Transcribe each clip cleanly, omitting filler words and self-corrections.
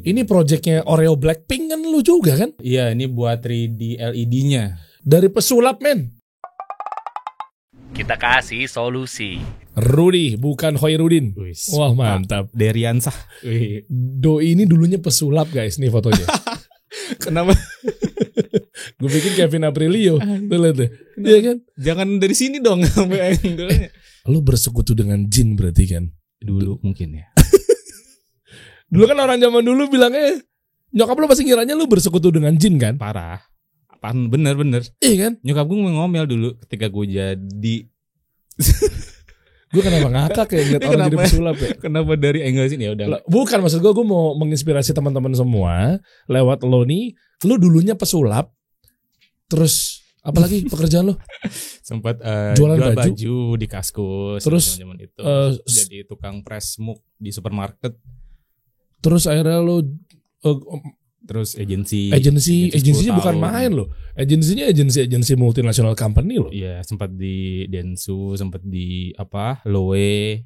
Ini projectnya Oreo Blackpink kan lu juga kan? Iya, ini buat 3D LED-nya. Dari pesulap men. Kita kasih solusi. Rudy, bukan Hoirudin. Wah mantap. Deriansah. Doi ini dulunya pesulap guys, nih fotonya. Kenapa? Gue pikir Kevin Aprilio. Tuh lihat deh. Iya kan? Jangan dari sini dong sampai angle-nya. Lu bersekutu dengan jin berarti kan? Dulu mungkin ya. Dulu kan orang zaman dulu bilangnya nyokap lu pasti ngiranya lu bersekutu dengan jin kan? Parah. Apaan bener-bener. Iya kan? Nyokap gue ngomel dulu ketika gue jadi. Gue kenapa ngakak ya ngeliat orang jadi pesulap ya? Kenapa dari angle sini ya udah. Bukan, maksud gue mau menginspirasi teman-teman semua lewat lo nih. Lu dulunya pesulap. Terus apalagi pekerjaan lo? Sempat jual baju di Kaskus. Terus zaman itu jadi tukang press muk di supermarket. Terus akhirnya lo terus agensinya 10 bukan main lo. Agensinya agensi multinational company lo. Iya, sempat di Densu, sempat di Loe,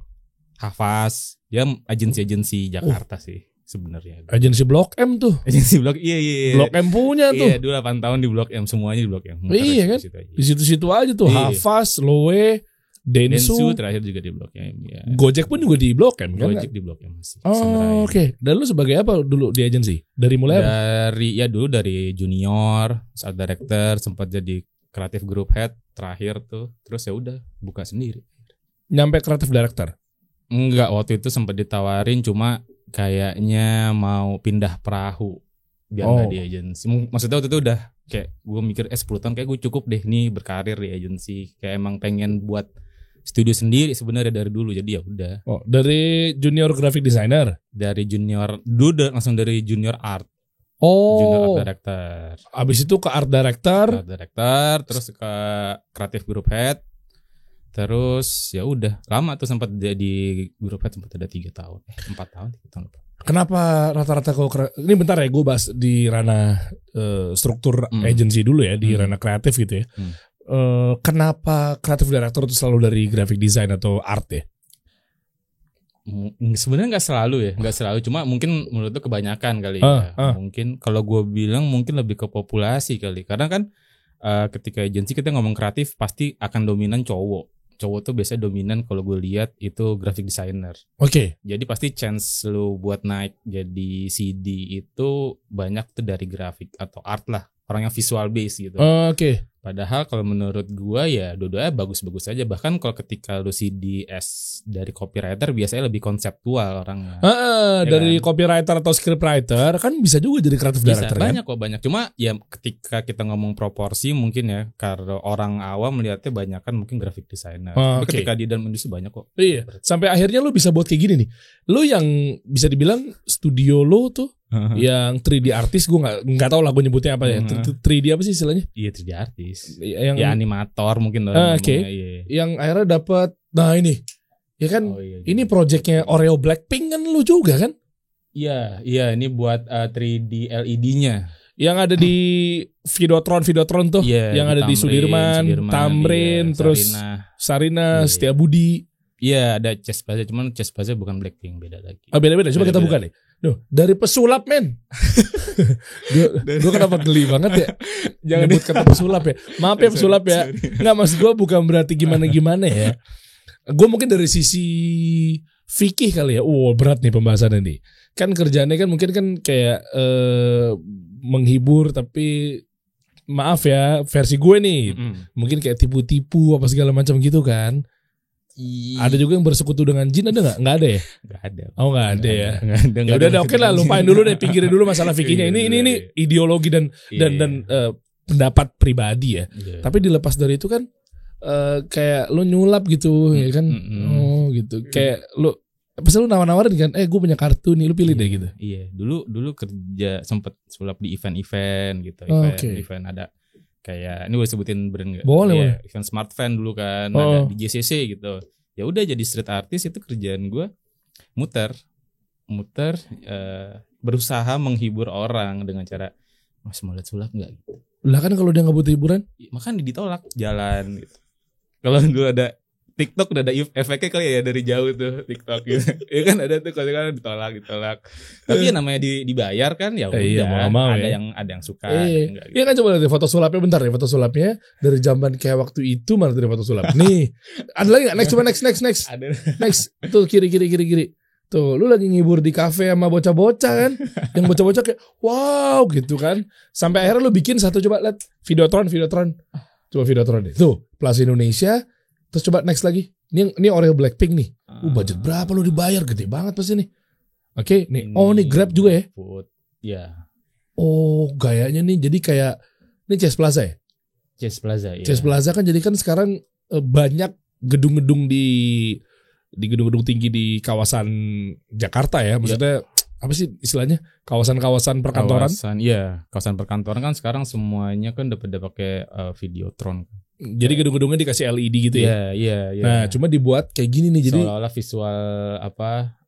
Hafas. Ya agensi Jakarta sih sebenarnya. Agensi Blok M tuh. Agensi Blok iya. Blok M punya tuh. Iya, 8 tahun di Blok M, semuanya di Blok M. Iya kan? Di situ-situ aja tuh. Iya. Hafas, Loe, Densu terakhir juga di Blok M ya. Gojek pun juga di Blok M kan? Gojek di Blok M masih. Oh, oke. Dan lu sebagai apa dulu di agensi? Dari mulai apa? Dari junior, art director, sempat jadi creative group head terakhir tuh. Terus ya udah buka sendiri. Nyampe creative director? Enggak, waktu itu sempat ditawarin cuma kayaknya mau pindah perahu biar nggak di agensi. Maksudnya waktu itu udah kayak gue mikir 10 tahun kayak gue cukup deh nih berkarir di agensi. Kayak emang pengen buat studio sendiri sebenarnya dari dulu, jadi ya udah. Oh, dari junior graphic designer? Dari junior dulu langsung dari junior art. Oh. Junior art director. Abis itu ke art director. Terus ke creative group head. Terus ya udah lama tuh sempat jadi group head sempat ada 3 tahun, 4 tahun, 3 tahun. Kenapa rata-rata ini bentar ya gue bahas di ranah struktur agensi dulu ya, di ranah kreatif gitu ya. Kenapa creative director itu selalu dari graphic design atau art ya? Sebenarnya nggak selalu, cuma mungkin menurut itu kebanyakan kali ya. Mungkin kalau gue bilang mungkin lebih ke populasi kali, karena kan ketika agensi kita ngomong kreatif pasti akan dominan cowok tuh biasanya dominan kalau gue lihat itu graphic designer. Oke. Jadi pasti chance lu buat naik jadi CD itu banyak tuh dari grafik atau art lah, orang yang visual base gitu. Oke. Padahal kalau menurut gua ya dua-duanya bagus-bagus aja. Bahkan kalau ketika lu CDS dari copywriter biasanya lebih konseptual orangnya. Dari kan? Copywriter atau scriptwriter kan bisa juga jadi creative director banyak kan? Banyak. Cuma ya ketika kita ngomong proporsi mungkin ya, karena orang awam melihatnya banyak kan mungkin graphic designer. Tapi ketika di dalam industri banyak kok. Iya. Sampai akhirnya lu bisa buat kayak gini nih. Lu yang bisa dibilang studio lu tuh yang 3D artis, gue nggak tahu lah gue nyebutnya apa ya. 3D apa sih istilahnya? Iya 3D artis. Yang ya animator mungkin. Iya. Yang akhirnya dapat. Nah ini, ya kan? Ini projectnya Oreo Blackpink kan lu juga kan? Iya. Ini buat 3D LED-nya. Yang ada di Videotron tuh, yang ada di Sudirman, Tamrin, terus Sarina, Setiabudi. Iya, ada Chess Plaza, cuman Chess Plaza bukan Blackpink, beda lagi. Beda. Coba kita buka nih. Dari pesulap men. Gue kenapa geli banget ya. Jangan nyebut kata pesulap ya. Maaf ya pesulap ya. Nggak, maksud gue bukan berarti gimana ya. Gue mungkin dari sisi fikih kali ya. Berat nih pembahasannya nih. Kan kerjaannya kan mungkin kan kayak menghibur, tapi maaf ya versi gue nih. Mungkin kayak tipu-tipu apa segala macam gitu kan. Ada juga yang bersekutu dengan jin, ada nggak? Nggak ada ya? Nggak ada. Oh nggak ada ya. Ya udah oke lah, lupain dulu deh, pinggirin dulu masalah fikihnya. Ini ideologi dan pendapat pribadi ya. Tapi dilepas dari itu kan kayak lo nyulap gitu ya kan? Gitu. Kayak lo pasti lo nawar-nawarin kan? Gue punya kartu nih, lo pilih deh gitu. Iya. Dulu kerja sempet sulap di event-event gitu. Event ada. Kayak ini boleh sebutin brand nggak? Boleh. Event Smart Fan dulu kan, ada di JCC gitu. Ya udah jadi street artist itu kerjaan gue muter, berusaha menghibur orang dengan cara Mas mau lihat sulap nggak? Gitu. Lah kan kalau dia nggak butuh hiburan, makanya ditolak jalan gitu. Kalau gue ada TikTok udah ada efeknya kali ya dari jauh tuh TikTok gitu. Ya kan ada tuh kalau ditolak. Tapi ya namanya dibayar kan ya udah. Iya, mau ada ya. yang suka. Iya kan, coba lihat foto sulapnya bentar ya, foto sulapnya dari zaman kayak waktu itu, mana tadi foto sulap. Nih, ada lagi nggak? Next, coba next. Ada. Next, tuh kiri. Tuh, lu lagi ngibur di kafe sama bocah-bocah kan? Yang bocah-bocah kayak wow gitu kan. Sampai akhirnya lu bikin satu, coba lihat Videotron. Coba Videotron deh. Tuh, Plaza Indonesia. Terus coba next lagi. Ini Oreo Blackpink nih. Budget berapa lu dibayar? Gede banget pasti nih. Oke, nih. Nih Grab juga ya? Food. Ya. Oh, gayanya nih jadi kayak ini Chess Plaza ya? Chess Plaza ya. Chess Plaza kan jadi kan sekarang banyak gedung-gedung di gedung-gedung tinggi di kawasan Jakarta ya. Maksudnya apa sih istilahnya? Kawasan-kawasan perkantoran. Kawasan perkantoran kan sekarang semuanya kan udah pakai Videotron. Jadi gedung-gedungnya dikasih LED gitu ya. Iya. Nah, cuma dibuat kayak gini nih, jadi seolah-olah visual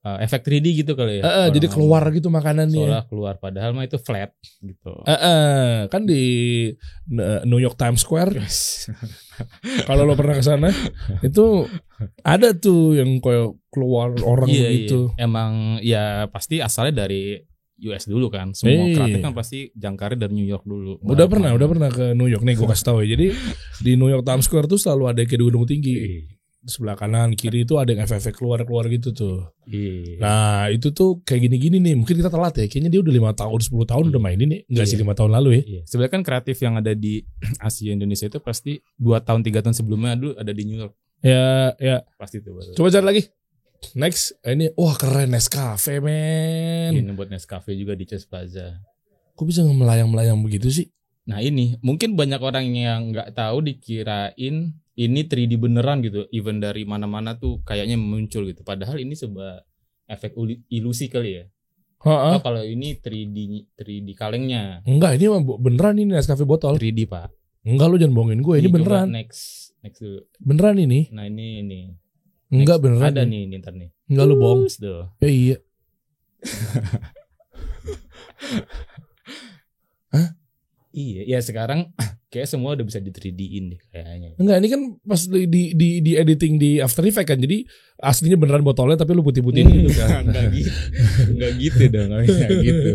efek 3D gitu kali ya. jadi keluar gitu makanannya. Seolah keluar padahal mah itu flat gitu. Kan di New York Times Square. Kalau lo pernah ke sana, itu ada tuh yang kayak keluar orang gitu. Iya. Emang ya pasti asalnya dari US dulu kan. Semua kreatif kan pasti jangkarnya dari New York dulu. Udah pernah ke New York nih, gue kasih tahu ya. Jadi di New York Times Square tuh selalu ada gedung-gedung tinggi. Sebelah kanan kiri itu ada yang efek keluar gitu tuh. Nah itu tuh kayak gini-gini nih. Mungkin kita telat ya. Kayaknya dia udah 5 tahun 10 tahun udah mainin nih. Enggak sih 5 tahun lalu ya. Sebenarnya kan kreatif yang ada di Asia Indonesia itu pasti 2 tahun 3 tahun sebelumnya dulu ada di New York. Ya. Pasti tuh. Coba cari lagi. Next, ini wah keren Nescafe men. Ini buat Nescafe juga di Chess Plaza. Kok bisa melayang-melayang begitu sih? Nah ini mungkin banyak orang yang nggak tahu dikirain ini 3D beneran gitu. Even dari mana-mana tuh kayaknya muncul gitu. Padahal ini sebuah efek ilusi kali ya. Oh, kalau ini 3D kalengnya. Enggak, ini beneran ini Nescafe botol. 3D pak. Enggak, lu jangan bohongin gue. Ini beneran. Next dulu. Beneran ini. Nah ini. Enggak beneran. Ada nih ntar nih. Enggak, lu bohong. Iya. Hah? Iya, ya sekarang kayak semua udah bisa di 3D-in deh kayaknya. Enggak, ini kan pas di editing di After Effects kan. Jadi aslinya beneran botolnya tapi lu putih-putihin gitu kan. Enggak gitu dong, enggak gitu.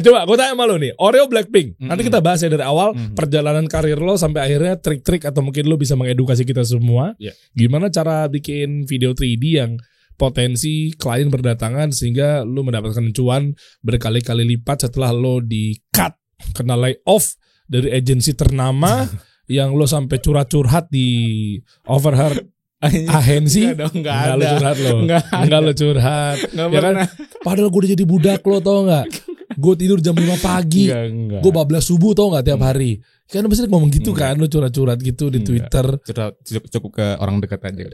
Coba gue tanya sama lo nih, Oreo Blackpink. Nanti kita bahas ya dari awal perjalanan karir lo sampai akhirnya trik-trik atau mungkin lo bisa mengedukasi kita semua. Gimana cara bikin video 3D yang potensi klien berdatangan sehingga lo mendapatkan cuan berkali-kali lipat setelah lo di-cut, kena layoff dari agensi ternama yang lo sampai curhat-curhat di overheard agensi. Enggak lo curhat lo. Enggak lo curhat. Ya kan? Padahal gue udah jadi budak lo, tau gak? Gue tidur jam 5 pagi. Gue bablas subuh, tau gak, tiap hari. Kan pasti ngomong gitu kan, lo curhat-curhat gitu di Twitter. Cukup ke orang dekat aja.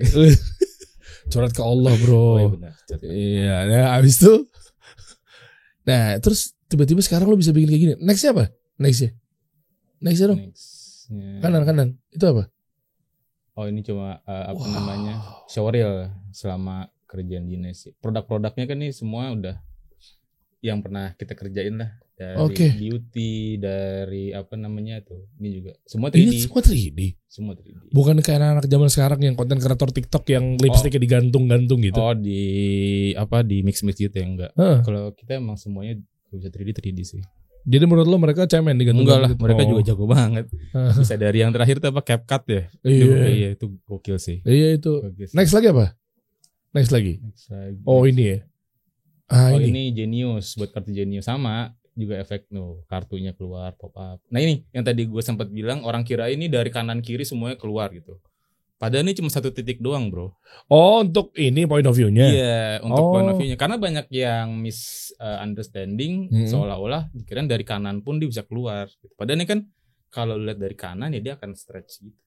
Curhat ke Allah bro. Iya, nah abis itu. Nah terus tiba-tiba sekarang lo bisa bikin kayak gini. Nextnya apa? Nextnya dong. Kanan. Itu apa? Oh ini cuma namanya showreel selama kerjaan dinas. Produk-produknya kan nih semua udah yang pernah kita kerjain lah. Dari beauty, dari apa namanya tuh. Ini juga semua 3D. Ini semua 3D. Semua 3D. Bukan kayak anak-anak zaman sekarang yang konten kreator TikTok yang lipstiknya digantung-gantung gitu. Oh di mix-mix gitu ya, enggak. Kalau kita emang semuanya bisa 3D sih. Jadi menurut lo mereka cemen digantung? Enggak lah, mereka juga jago banget. Bisa dari yang terakhir tuh apa, CapCut ya? Iya, itu gokil sih. Iya itu. Next lagi apa? Next lagi. Oh ini ya. Ini Genius, buat kartu Genius sama juga efek kartunya keluar pop up. Nah ini yang tadi gue sempat bilang orang kira ini dari kanan kiri semuanya keluar gitu. Padahal ini cuma 1 titik doang bro. Oh untuk ini point of view-nya? Iya untuk point of view-nya. Karena banyak yang misunderstanding seolah-olah dikira dari kanan pun dia bisa keluar. Padahal ini kan kalau lihat dari kanan ya dia akan stretch gitu.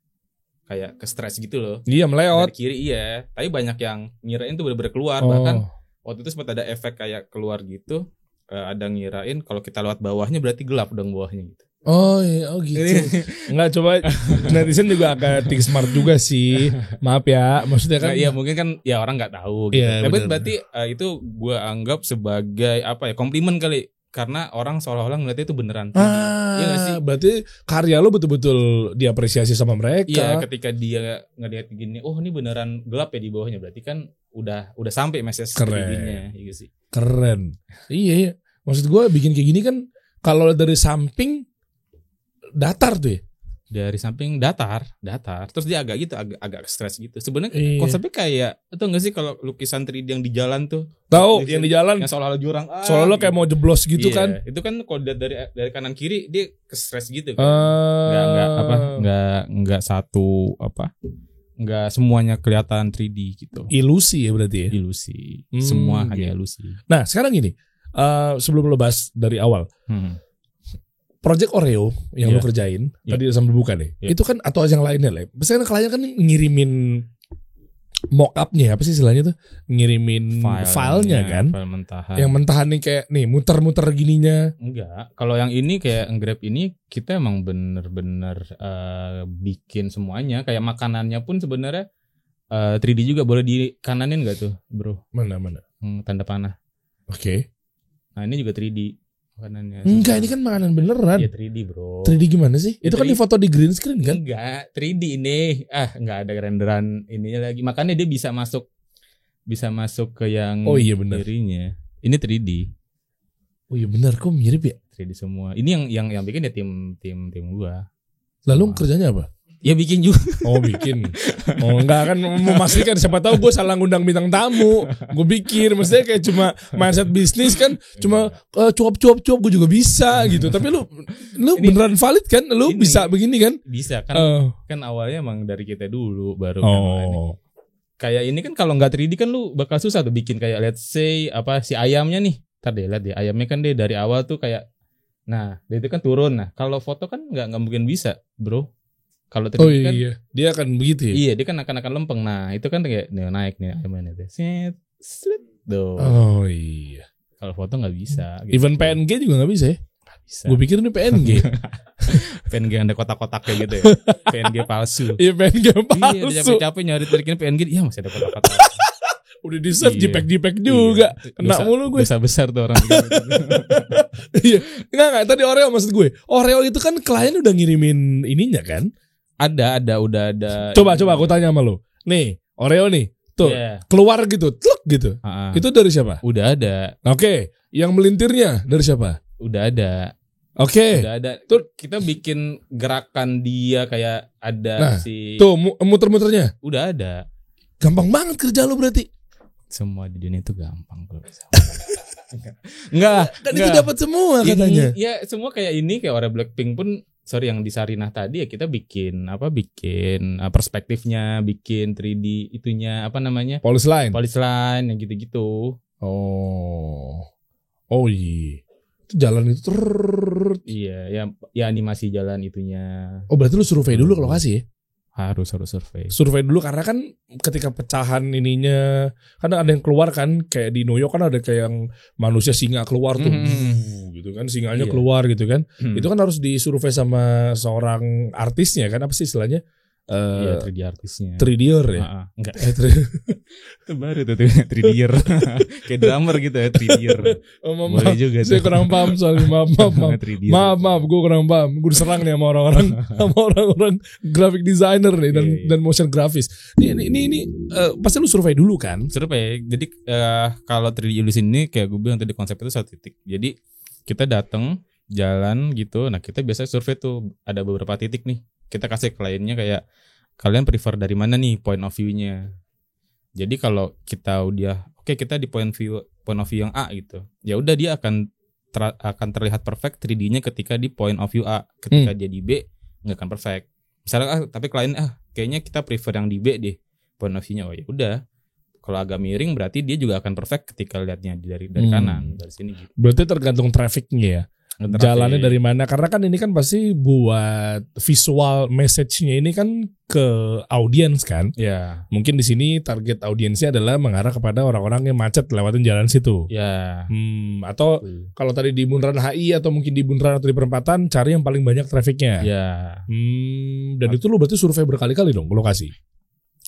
Kayak ke stretch gitu loh. Iya meleot. Dari kiri iya. Tapi banyak yang ngirain tuh bener-bener keluar. Bahkan waktu itu sempat ada efek kayak keluar gitu. Ada ngirain kalau kita lewat bawahnya berarti gelap dong bawahnya gitu. Oh iya, gitu. Enggak, coba netizen juga agak smart juga sih. Maaf ya, maksudnya kan. Iya mungkin kan ya orang nggak tahu gitu. Tapi berarti itu gue anggap sebagai apa ya, komplimen kali karena orang seolah-olah ngeliatnya itu beneran 3D. Iya gak sih? Berarti karya lo betul-betul diapresiasi sama mereka. Iya, ketika dia ngeliat gini, oh ini beneran gelap ya di bawahnya, berarti kan udah sampai message 3D-nya, iya sih. Keren. Iya. Maksud gue bikin kayak gini kan kalau dari samping datar tuh ya. Dari samping datar, terus dia agak stres gitu. Sebenarnya Iya. konsepnya kayak itu enggak sih kalau lukisan 3D yang di jalan tuh? Tahu yang di jalan. Yang seolah-olah jurang. Soalnya lo kayak mau jeblos gitu Iya, kan. Itu kan kalau dari kanan kiri dia ke stres gitu kan. Enggak satu enggak semuanya kelihatan 3D gitu. Ilusi ya berarti ya. Ilusi. Semua hanya ilusi. Nah sekarang gini, sebelum lo bahas dari awal, Project Oreo yang lo kerjain tadi sambil buka deh, itu kan atau yang lainnya lah. Biasanya klien kan ngirimin mock-up-nya, apa sih istilahnya tuh, ngirimin filenya kan, file mentahan. yang mentahan nih kayak nih muter-muter gininya. Enggak, kalau yang ini kayak Grab ini kita emang bener-bener bikin semuanya, kayak makanannya pun sebenarnya 3D juga. Boleh dikananin gak tuh bro? Mana Tanda panah. Oke. Nah ini juga 3D makanannya. Enggak, ini kan makanan beneran. Iya 3D bro. 3D gimana sih? Ya, itu kan 3D. difoto di green screen kan? Enggak, 3D ini. Enggak ada renderan ininya lagi. Makanya dia bisa masuk ke yang bener. kirinya. Ini 3D. Oh iya bener, kok mirip ya? 3D semua. Ini yang bikin ya tim gua. Lalu kerjanya apa? Ya bikin juga. Oh bikin. Oh enggak kan memastikan, siapa tahu gue salah ngundang bintang tamu. Gue bikin maksudnya kayak cuma mindset bisnis kan, cuma cuap gue juga bisa gitu. Tapi lu Ini, beneran valid kan? Lu ini, bisa begini kan? Bisa kan? Kan awalnya emang dari kita dulu baru kan. Oh. Kayak ini kan kalau nggak 3D kan lu bakal susah tuh bikin kayak let's say si ayamnya nih. Ntar deh lihat deh, ayamnya kan dia dari awal tuh kayak, nah dia itu kan turun. Nah kalau foto kan nggak mungkin bisa bro. Kalau 3D kan dia akan begitu ya? Iya, dia kan akan lempeng. Nah, itu kan kayak naik nih ayamnya itu. Set tuh. Oh iya. Kalau foto nggak bisa. Gitu. Even PNG juga nggak bisa ya? Nggak bisa. Gue pikir ini PNG. PNG yang ada kotak-kotaknya gitu ya. PNG palsu. Iya PNG palsu. Iya, udah capek-capek nyari PNG. Iya masih ada kotak-kotak. Udah di save JPEG juga. Kena mulu gue. Dosa besar tuh orang. Iya. Enggak, tadi Oreo maksud gue. Oreo itu kan klien udah ngirimin ininya kan? Udah ada. Coba aku tanya sama lo. Nih, Oreo nih. Tuh, keluar gitu, tluk gitu. Itu dari siapa? Udah ada. Oke, yang melintirnya dari siapa? Udah ada. Oke. Udah ada. Tuh kita bikin gerakan dia kayak ada Tuh, muter-muternya. Udah ada. Gampang banget kerja lo berarti. Semua di dunia itu gampang kalau bisa. Enggak. Kan itu dapat semua katanya. Ya, semua kayak ini kayak Oreo Blackpink pun yang di Sarinah tadi ya kita bikin perspektifnya, bikin 3D itunya apa namanya? Police line yang gitu-gitu. Oh iya. Itu jalan itu Iya, ya animasi jalan itunya. Oh berarti lu survei dulu ke lokasi ya? Harus survei. Survei dulu karena kan ketika pecahan ininya kan ada yang keluar kan, kayak di New York kan ada kayak yang manusia singa keluar tuh gitu kan, singanya keluar gitu kan. Itu kan harus disurvei sama seorang artisnya kan, apa sih istilahnya? 3D artisnya. 3D-er ya? Enggak. Itu baru tuh 3D-er. Kayak drummer gitu ya 3D-er. Boleh juga tuh. Saya kurang paham soalnya. Maaf, gue kurang paham. Gue diserang nih sama orang-orang graphic designer nih dan motion grafis. Ini pasti lu survei dulu kan? Survei. Jadi kalau 3D illusion ini kayak gue bilang tadi konsep itu satu titik. Jadi kita datang jalan gitu. Nah kita biasanya survei tuh ada beberapa titik nih. Kita kasih kliennya kayak kalian prefer dari mana nih point of view-nya. Jadi kalau kita udah kita di point of view yang A gitu. Ya udah dia akan terlihat perfect 3D-nya ketika di point of view A. Ketika dia di B nggak akan perfect. Misalnya tapi klien kayaknya kita prefer yang di B deh point of view-nya. Oh ya udah. Kalau agak miring berarti dia juga akan perfect ketika lihatnya dari kanan dari sini gitu. Berarti tergantung traffic-nya ya. Jalannya dari mana, karena kan ini kan pasti buat visual message-nya ini kan ke audiens kan. Ya. Mungkin di sini target audiensnya adalah mengarah kepada orang-orang yang macet lewatin jalan situ. Ya. Atau kalau tadi di bundaran HI atau mungkin di bundaran atau di perempatan cari yang paling banyak trafficnya. Ya. Dan itu lu berarti survei berkali-kali dong ke lokasi.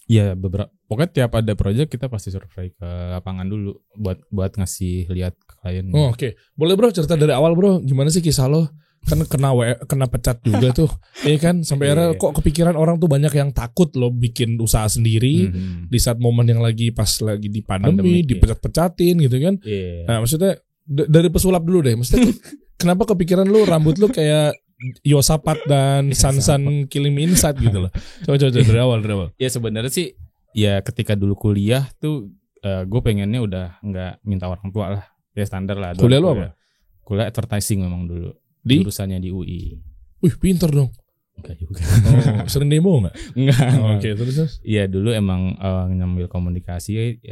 Iya beberapa. Pokoknya tiap ada project kita pasti survei ke lapangan dulu buat ngasih lihat ke klien. Oh, oke. Boleh bro cerita dari awal bro, gimana sih kisah lo? Kan kena pecat juga tuh, iya kan? Sampai akhirnya kok kepikiran orang tuh banyak yang takut lo bikin usaha sendiri di saat momen yang pas lagi di pandemi dipecat-pecatin gitu kan? Nah maksudnya dari pesulap dulu deh, maksudnya kenapa kepikiran lo rambut lo kayak Yosapat dan Sansan Killing Me Inside gitu loh? Coba dari awal. Ya sebenarnya sih ya ketika dulu kuliah tuh gue pengennya udah nggak minta orang tua lah, ya standar lah. Kuliah lo apa? Kuliah advertising memang dulu. Di jurusannya di UI. Wih pinter dong. Enggak juga. Oh, sering demo nggak? Enggak. Oke, terus? Iya dulu emang ngambil komunikasi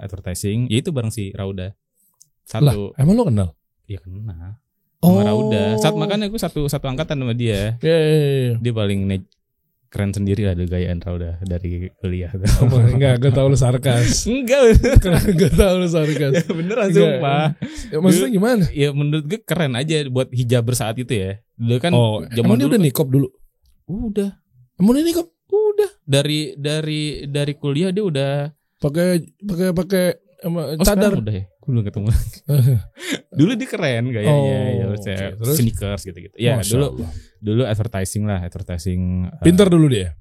advertising. Ya itu bareng si Rauda. Lah, emang lo kenal? Iya kenal. Sama Rauda. Saat makanya gue satu angkatan sama dia. Iya. Dia paling keren sendiri lah gayaan Rauda dari kuliah. Enggak, gue tau lu sarkas. Enggak. Gue tau lu sarkas. Ya, beneran sumpah. Ya, maksudnya gimana? Ya menurut gue keren aja buat hijaber saat itu ya. Dulu kan emang dia udah nikop dulu? Udah. Emang dia nikop? Udah. Dari kuliah dia udah pakai cadar. Udah ya. Gue belum ketemu. Dulu dia keren gayanya ya, terus sneakers gitu-gitu. Ya, dulu advertising. Pinter dulu dia.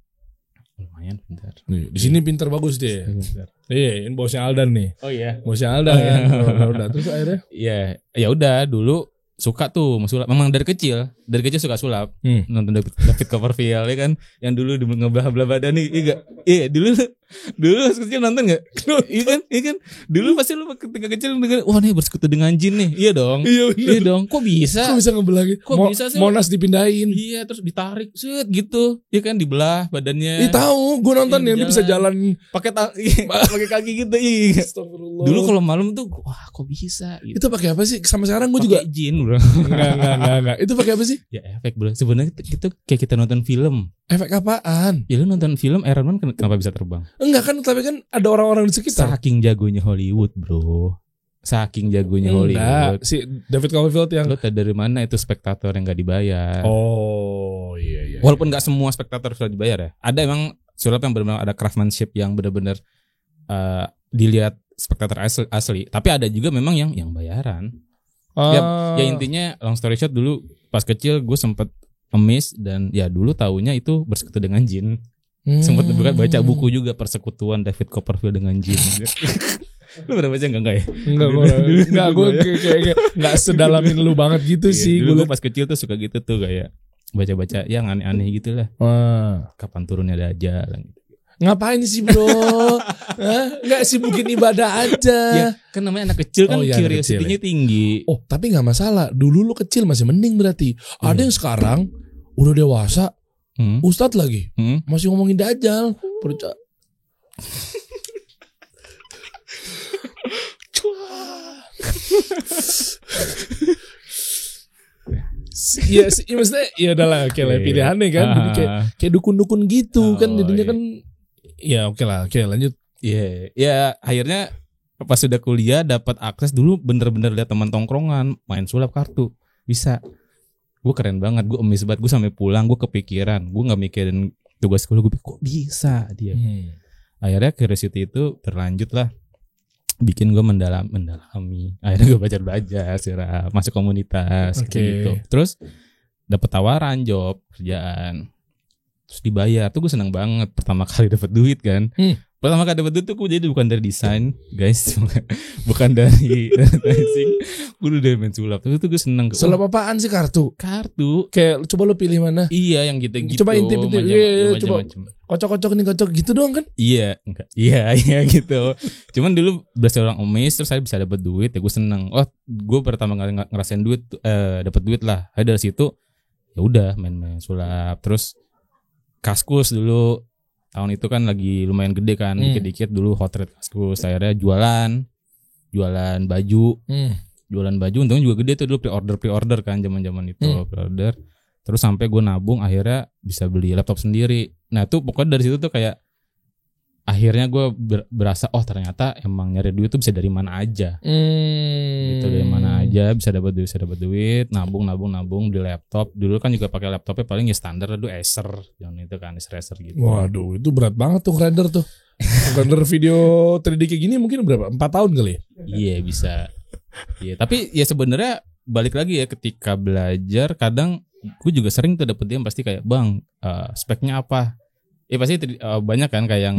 Lumayan pintar. Di sini pintar bagus dia. Iya, ini bosnya Aldan nih. Oh iya. Bosnya Aldan ya. Udah terus akhirnya? Iya, ya udah dulu suka tuh sulap. Memang dari kecil suka sulap. Nonton David Copperfield ya kan, yang dulu ngebelah-belah badan nih. Iya, dulu kecil nonton enggak? Iya kan? Dulu pasti lu ketika kecil denger, wah nih bersekutu dengan jin nih. Iya dong. Iya dong. Kok bisa ngebelah gitu? Kok bisa sih? Monas dipindahin. Iya, terus ditarik set gitu. Iya kan, dibelah badannya. Iya tahu, gue nonton yang dia bisa jalan pakai kaki gitu. Iya. Dulu kalau malam tuh wah kok bisa gitu. Itu pakai apa sih? Sama sekarang gue juga jin, bro. Enggak. Itu pakai apa sih? Ya efek, bro. Sebenarnya itu kayak kita nonton film. Efek apaan? Ya lu nonton film Iron Man kenapa bisa terbang? Enggak kan, tapi kan ada orang-orang di sekitar. Saking jagonya Hollywood, bro. Hollywood. Si David Copperfield yang. Lu tahu dari mana itu spektator yang gak dibayar? Oh iya. Walaupun gak semua spektator sudah dibayar ya. Ada emang sulap yang benar-benar ada craftsmanship yang benar-benar dilihat spektator asli. Tapi ada juga memang yang bayaran. Ya intinya long story short, dulu pas kecil gue sempet emis dan ya dulu taunya itu bersekutu dengan jin. Sempet baca buku juga, Persekutuan David Copperfield dengan jin. Lu pernah baca enggak ya? Enggak, gue kayak enggak sedalamin lu banget gitu sih. Gue pas kecil tuh suka gitu tuh, kayak baca-baca yang aneh-aneh gitu lah. Kapan turunnya Dajjal gitu. Ngapain sih bro? Nggak sibukin ibadah aja. Ya, kan namanya anak kecil kan curiosity-nya tinggi. Oh tapi nggak masalah. Dulu lu kecil masih mending berarti. Ada yang sekarang udah dewasa, ustadz lagi, masih ngomongin Dajjal. Percaya. Iya, maksudnya ya udahlah, oke lah pilihannya kan. Jadi kayak dukun-dukun gitu kan, jadinya kan. Ya oke lah, lanjut. Iya, ya akhirnya pas sudah kuliah dapat akses. Dulu bener-bener lihat teman tongkrongan main sulap kartu bisa. Gue keren banget, gue emis banget. Gue sampai pulang gue kepikiran, gue nggak mikirin tugas kuliah, gue kok bisa dia. Akhirnya curiosity itu berlanjut lah, bikin gue mendalami. Akhirnya gue belajar masuk komunitas gitu. Terus dapat tawaran job kerjaan, terus dibayar. Tuh gue senang banget pertama kali dapat duit kan. Pertama kali dapat duit tuh gue jadi bukan dari desain guys, bukan dari advertising, gue udah dari main sulap. Tuh gue seneng. Sulap apaan sih? Kartu kayak coba lo pilih mana. Iya yang gitu-gitu. Coba intip coba kocok gitu doang kan. Iya gitu. Cuman dulu berasa orang emis, terus saya bisa dapat duit ya gue seneng. Oh gue pertama kali ngerasain duit, dapat duit lah. Dari situ ya udah main sulap. Terus Kaskus dulu tahun itu kan lagi lumayan gede kan, dikit-dikit dulu hot rate Kaskus. Akhirnya jualan baju. Jualan baju untungnya juga gede tuh dulu, pre-order kan zaman-zaman itu, pre-order. Terus sampai gue nabung akhirnya bisa beli laptop sendiri. Nah tuh pokoknya dari situ tuh kayak akhirnya gue berasa ternyata emang nyari duit tuh bisa dari mana aja. Gitu, dari mana aja bisa dapat duit, nabung di laptop. Dulu kan juga pakai laptopnya paling ya standar dulu Acer, yang itu kan Acer gitu. Waduh, itu berat banget tuh render tuh. Render video 3D kayak gini mungkin berapa? 4 tahun kali ya? Iya bisa. Iya, tapi ya sebenarnya balik lagi ya, ketika belajar kadang gue juga sering tuh dapet dia pasti kayak, "Bang, speknya apa?" Ya pasti banyak kan kayak yang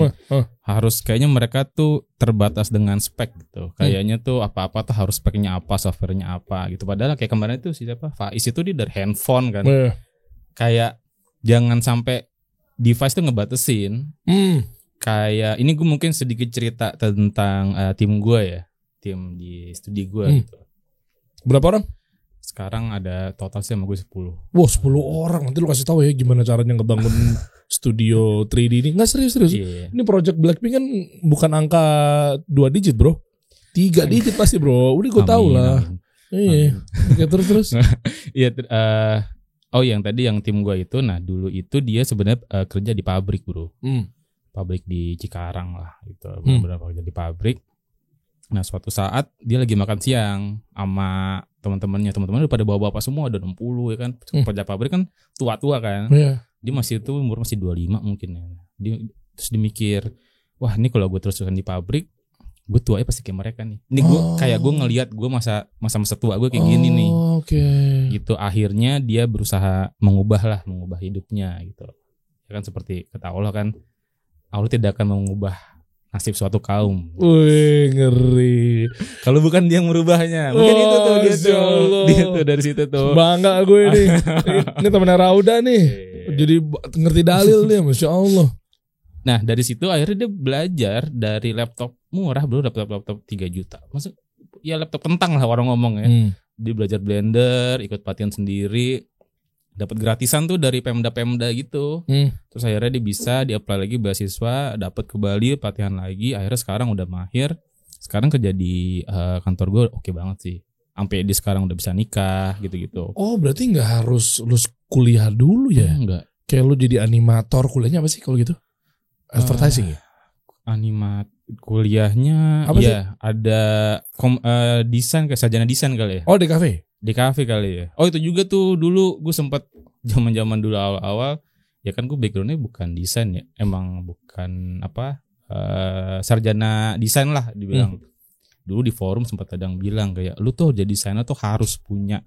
harus, kayaknya mereka tuh terbatas dengan spek gitu. Kayaknya tuh apa-apa tuh harus speknya apa, softwarenya apa gitu. Padahal kayak kemarin itu siapa? Faiz itu dia dari handphone kan. Kayak jangan sampai device tuh ngebatesin. Kayak ini gue mungkin sedikit cerita tentang tim gue ya. Tim di studi gue gitu. Berapa orang? Sekarang ada total sih sama gue 10. Wah 10 orang. Nanti lu kasih tahu ya gimana caranya ngebangun studio 3D ini. Nggak serius. Iya. Ini project Blackpink kan bukan angka 2 digit bro, 3 digit pasti bro. Udah gue tahu lah. Iya. Oke, terus. Iya. Yang tadi yang tim gue itu, nah dulu itu dia sebenarnya kerja di pabrik bro. Pabrik di Cikarang lah gitu. Beberapa kerja di pabrik. Nah suatu saat dia lagi makan siang sama teman-temannya udah pada bawa bapak semua, udah 60 ya kan. Kerja pabrik kan tua-tua kan. Dia masih itu umur masih 25 mungkin ya. Terus dia mikir, wah ini kalau gue terus-terusan di pabrik, gue tua pasti kayak mereka nih. Ini gue kayak gue ngelihat gue masa tua gue kayak gini nih. Gitu, akhirnya dia berusaha mengubah hidupnya gitu. Ya kan seperti kata Allah kan, Allah tidak akan mengubah nasib suatu kaum. Wih, ngeri. Kalau bukan dia yang merubahnya, mungkin itu tuh dia tuh dari situ tuh. Bangga gue nih. Ini temennya Rauda nih. Jadi ngerti dalil nih, Masya Allah. Nah dari situ akhirnya dia belajar dari laptop murah bro, laptop 3 juta. Maksud ya laptop kentang lah orang ngomong ya. Dia belajar Blender, ikut pelatihan sendiri, dapat gratisan tuh dari Pemda gitu. Terus akhirnya dia bisa di-apply lagi beasiswa, dapat ke Bali, pelatihan lagi. Akhirnya sekarang udah mahir. Sekarang kerja di kantor gue oke banget sih. Sampai dia sekarang udah bisa nikah gitu-gitu. Oh, berarti nggak harus lu kuliah dulu ya? Enggak. Kayak lu jadi animator, kuliahnya apa sih kalau gitu? Advertising ya? Kuliahnya apa sih? Ada desain, sarjana desain kali ya. Oh, di kafe. Di kafe kali ya. Oh itu juga tuh dulu gue sempet zaman dulu awal-awal ya kan gue backgroundnya bukan desain ya, emang bukan sarjana desain lah dibilang. Dulu di forum sempat ada yang bilang kayak lu tuh jadi desainer tuh harus punya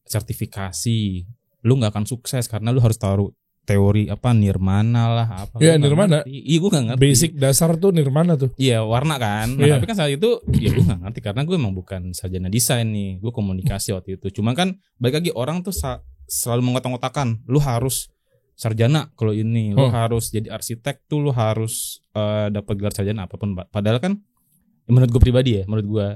sertifikasi, lu nggak akan sukses karena lu harus taruh teori nirmana lah apa. Iya nirmana. Iya gue nggak ngerti. Basic dasar tuh nirmana tuh. Iya warna kan. Nah, tapi kan saat itu ya gue nggak ngerti karena gue emang bukan sarjana desain nih. Gue komunikasi waktu itu. Cuma kan balik lagi orang tuh selalu mengotak-ngotakan. Lu harus sarjana kalau ini. Lu harus jadi arsitek tuh. Lu harus dapat gelar sarjana apapun. Padahal kan menurut gue pribadi ya. Menurut gue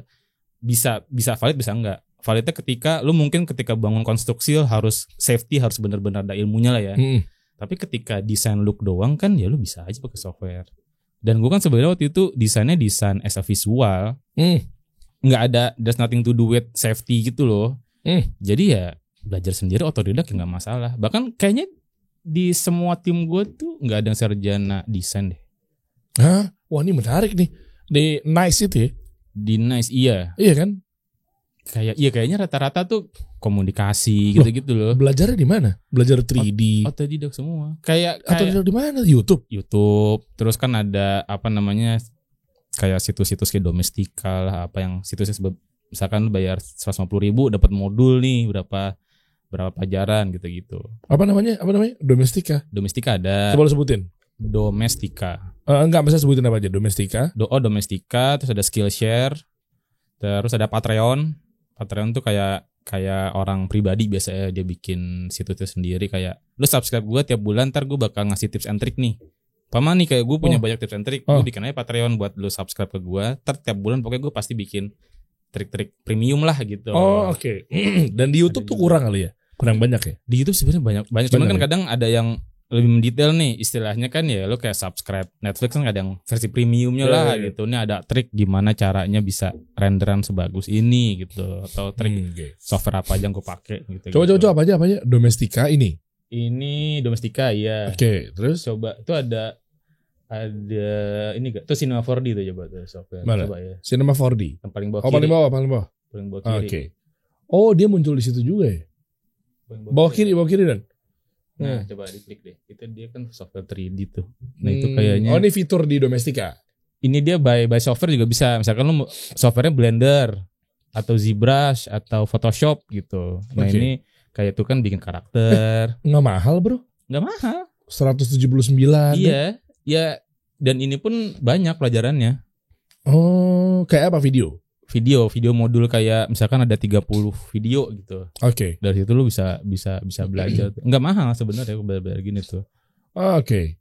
bisa valid bisa enggak. Validnya ketika lu mungkin ketika bangun konstruksi harus safety, harus benar-benar ada ilmunya lah ya. Tapi ketika desain look doang kan ya lu bisa aja pakai software. Dan gue kan sebenarnya waktu itu desainnya desain as a visual. Nggak ada, there's nothing to do with safety gitu loh. Jadi ya belajar sendiri otodidak ya nggak masalah. Bahkan kayaknya di semua tim gue tuh nggak ada yang sarjana desain deh. Hah? Wah ini menarik nih. Di Nice itu ya? Di Nice iya. Iya kan? Kayaknya rata-rata tuh komunikasi gitu-gitu loh. Belajarnya di mana? Belajar 3D. Otodidak semua. Kayak otodidak di mana? YouTube. Terus kan ada kayak situs-situs kayak Domestika lah, yang situsnya misalkan lu bayar 150.000 dapat modul nih berapa pelajaran gitu-gitu. Apa namanya? Domestika. Domestika ada. Coba lu sebutin. Domestika. Enggak, bisa sebutin apa aja? Domestika. Domestika, terus ada Skillshare. Terus ada Patreon. Patreon tuh kayak orang pribadi biasanya dia bikin situsnya sendiri, kayak lu subscribe gue tiap bulan ntar gue bakal ngasih tips and trick nih. Paman nih kayak gue punya banyak tips and trick, gue bikin aja Patreon buat lu subscribe ke gue. Ntar tiap bulan pokoknya gue pasti bikin trik-trik premium lah gitu. Oh oke. Dan di YouTube tuh kurang kali ya? Kurang banyak ya? Di YouTube sebenarnya banyak. Cuman kan kadang ada yang lebih mendetail nih istilahnya kan ya, lo kayak subscribe Netflix kan ada yang versi premiumnya lah gitu. Ini ada trik gimana caranya bisa renderan sebagus ini gitu, atau trik software apa aja yang gue pakai gitu. Coba apa aja? Domestika ini Domestika ya. Oke, terus coba itu ada Ada ini gak? Tuh Cinema 4D tuh coba tuh software. Mana? Coba ya. Cinema 4D. Yang paling bawah Oh, kiri. paling bawah. Paling bawah Oke. kiri. Oh, dia muncul di situ juga ya. Paling Bawah kiri dan. Nah, coba diklik deh. Itu dia kan software 3D tuh. Nah, itu kayaknya. Oh, ini fitur di Domestika. Ini dia by software juga bisa. Misalkan lu softwarenya Blender atau ZBrush atau Photoshop gitu. Nah, Oke. ini kayak itu kan bikin karakter. Nggak mahal, Bro. Nggak mahal. 179. Iya. Ya, dan ini pun banyak pelajarannya. Oh, kayak apa video? Video modul kayak misalkan ada 30 video gitu. Oke. Dari situ lu bisa belajar. Enggak mahal sebenarnya belajar gini tuh. Oke.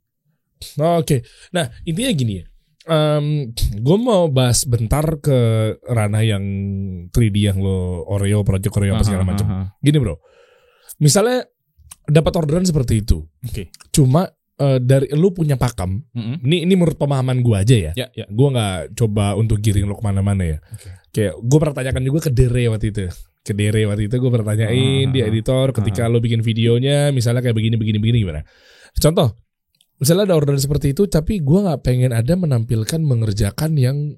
Nah, intinya gini ya. Gue mau bahas bentar ke ranah yang 3D yang lo Oreo, Project Oreo apa segala macam. Gini bro, misalnya dapat orderan seperti itu. Oke. Cuma dari lu punya pakem. Ini menurut pemahaman gue aja ya. Ya. Gue nggak coba untuk giring lo kemana-mana ya. Kayak gue pernah tanyakan juga ke Dere waktu itu. Gue pernah tanyain di editor ketika lo bikin videonya, misalnya kayak begini gimana. Contoh. Misalnya ada orderan seperti itu, tapi gue nggak pengen ada menampilkan mengerjakan yang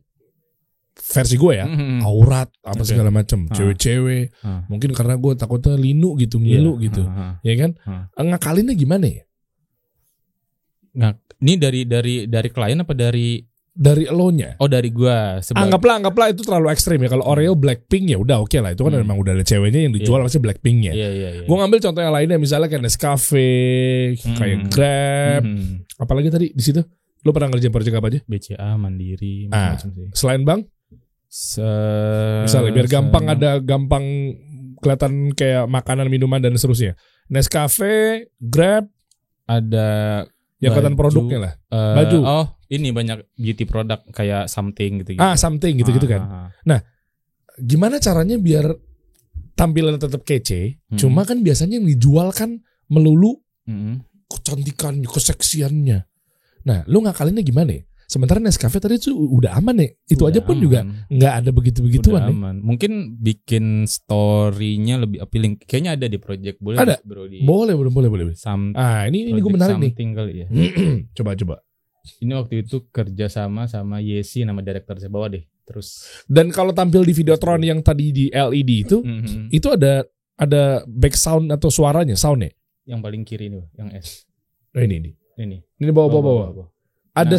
versi gue ya, aurat apa segala macam, cewek-cewek, mungkin karena gue takutnya linu gitu, ngilu gitu, ya kan? Ngakalinnya gimana ya? Nah, ini dari klien apa dari elonya? Oh, dari gua. Anggaplah itu terlalu ekstrim ya. Kalau Oreo Blackpink ya udah oke lah, itu kan memang udah ada ceweknya yang dijual pasti Blackpinknya. Iya. Gue ngambil contoh yang lainnya, misalnya kayak Nescafe, kayak Grab, apalagi tadi di situ. Lu pernah ngerjain project apa aja? BCA, Mandiri, macam-macam sih. Selain bank? Misalnya biar gampang kelihatan kayak makanan, minuman dan seterusnya. Nescafe, Grab, ada yang kelihatan produknya lah. Baju. Oh, ini banyak beauty product kayak something gitu. Something gitu kan. Nah, gimana caranya biar tampilan tetap kece? Cuma kan biasanya yang dijual kan melulu kecantikannya, keseksiannya. Nah, lu ngakalinnya gimana ya? Sementara Nescafe tadi tuh udah aman ya. Itu udah aja pun aman. Juga nggak ada begitu-begituan ya. Mungkin bikin story-nya lebih appealing. Kayaknya ada di project. Boleh ada? Bro, Boleh. Ini gue menarik nih. Kali ya. Coba. Ini waktu itu kerja sama Yesi, nama direktur saya, bawa deh. Terus. Dan kalau tampil di Videotron yang tadi di LED itu ada back sound atau suaranya, soundnya? Yang paling kiri nih, yang S. Oh, ini. Ini bawa. Ada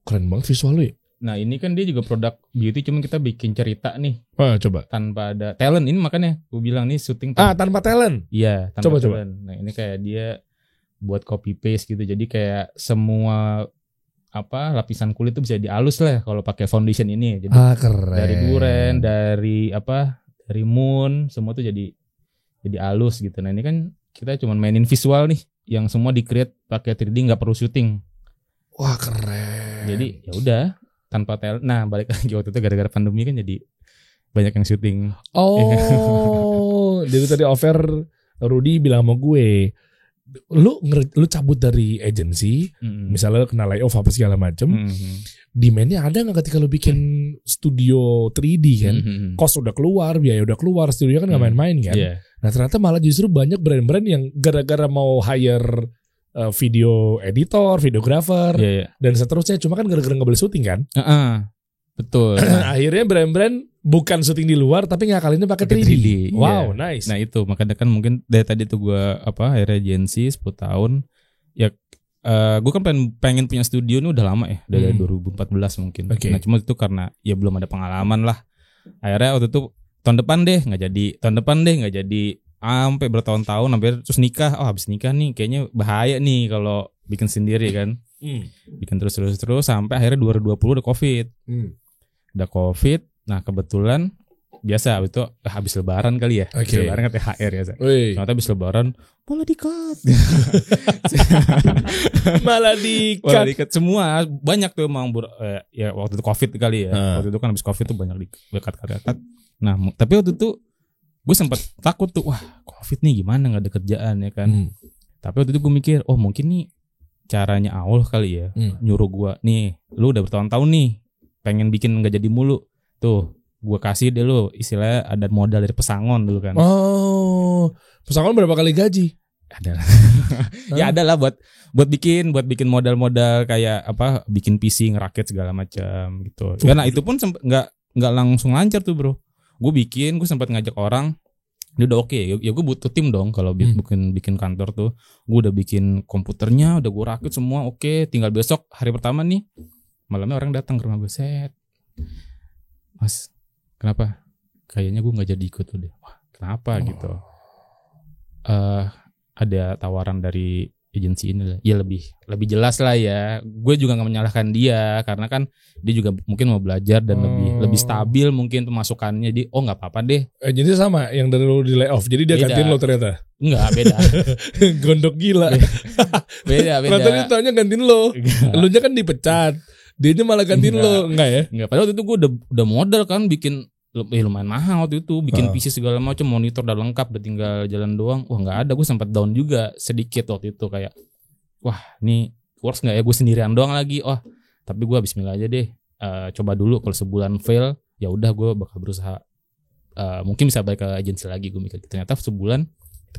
keren banget visual lu ya. Nah, ini kan dia juga produk beauty, cuma kita bikin cerita nih. Coba. Tanpa ada talent, ini makanya gue bilang nih syuting tanpa talent. Iya, tanpa coba. talent. Nah, ini kayak dia buat copy paste gitu. Jadi kayak semua lapisan kulit tuh bisa dialus lah kalau pakai foundation ini. Jadi keren. Dari duren, dari moon, semua tuh jadi halus gitu. Nah, ini kan kita cuma mainin visual nih, yang semua di-create pakai 3D, nggak perlu syuting. Wah, keren. Jadi ya udah tanpa talent. Nah, balik lagi waktu itu gara-gara pandemi kan jadi banyak yang syuting. Jadi tadi offer Rudy bilang sama gue, lu cabut dari agency, misalnya kena layoff apa segala macem, demand-nya ada nggak ketika lu bikin studio 3D kan? Cost udah keluar, biaya udah keluar, studio kan nggak main-main kan? Yeah. Nah, ternyata malah justru banyak brand-brand yang gara-gara mau hire video editor, videographer, dan seterusnya, cuma kan gara-gara nggak boleh syuting kan? Betul. Akhirnya brand-brand bukan syuting di luar, tapi ngakalinnya pakai 3D. Wow, nice. Nah itu makanya kan mungkin dari tadi tuh gue akhirnya agency 10 tahun. Ya, gue kan pengen punya studio ini udah lama ya, dari 2014 mungkin. Nah cuma itu karena ya belum ada pengalaman lah. Akhirnya waktu itu tahun depan deh nggak jadi. Sampai bertahun-tahun hampir terus nikah. Habis nikah nih kayaknya bahaya nih kalau bikin sendiri kan. Bikin terus sampai akhirnya 2020 udah Covid. Udah Covid. Nah, kebetulan biasa itu habis lebaran kali ya. Habis lebaran kan THR ya. Ternyata habis lebaran malah dikat semua. Banyak tuh emang ya waktu itu Covid kali ya. Waktu itu kan habis Covid tuh banyak dikat. Nah, tapi waktu itu gue sempat takut tuh, wah Covid nih gimana, nggak ada kerjaan ya kan. Tapi waktu itu gue mikir, mungkin nih caranya Allah kali ya, nyuruh gue nih, lu udah bertahun-tahun nih pengen bikin nggak jadi mulu, tuh gue kasih deh lu istilahnya ada modal dari pesangon dulu kan. Pesangon berapa kali gaji? Ada. Ya ada lah buat bikin modal-modal kayak apa, bikin PC, ngerakit segala macam gitu. Karena itu pun nggak langsung lancar tuh bro. Gue sempat ngajak orang, dia udah oke. Ya gue butuh tim dong kalau bikin kantor tuh. Gue udah bikin komputernya, udah gue rakit semua oke. Tinggal besok hari pertama nih, malamnya orang datang ke rumah gue, set, Mas, kenapa? Kayaknya gue nggak jadi ikut tuh deh. Wah, kenapa gitu? Ada tawaran dari agensi ini lah. Ya lebih jelas lah ya. Gue juga nggak menyalahkan dia karena kan dia juga mungkin mau belajar dan lebih stabil mungkin pemasukannya. Jadi nggak apa-apa deh. Jadi sama yang dari lu di layoff. Jadi dia gantiin lo ternyata. Enggak, beda. Gondok gila. Beda. Ternyata dia taunya gantiin lo. Elunya kan dipecat. Dianya malah gantiin lo. Enggak ya? Enggak. Padahal waktu itu gue udah modal kan bikin lumayan mahal waktu itu, bikin PC segala macam, monitor udah lengkap, udah tinggal jalan doang. Wah nggak ada, gue sempat down juga sedikit waktu itu, kayak wah ini works nggak ya, gue sendirian doang lagi. Tapi gue bismillah aja deh, coba dulu, kalau sebulan fail ya udah gue bakal berusaha, mungkin bisa balik ke agensi lagi. Gue mikir ternyata sebulan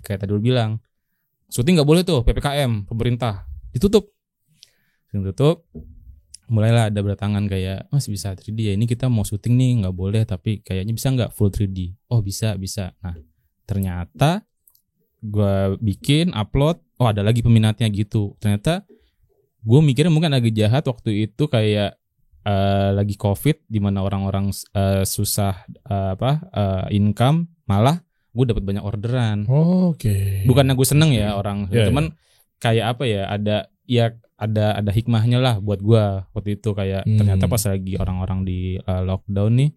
kayak tadi lu bilang, syuting nggak boleh tuh, PPKM pemerintah ditutup. Mulailah ada berdatangan kayak, Mas bisa 3D ya, ini kita mau syuting nih, nggak boleh tapi kayaknya bisa nggak full 3D? Oh bisa. Nah ternyata gue bikin upload, ada lagi peminatnya gitu. Ternyata gue mikirnya mungkin agak jahat waktu itu, kayak lagi COVID di mana orang-orang susah income, malah gue dapat banyak orderan. Oke. Bukannya gue seneng ya orang, teman kayak apa ya, ada hikmahnya lah buat gua waktu itu, kayak ternyata pas lagi orang-orang di lockdown nih,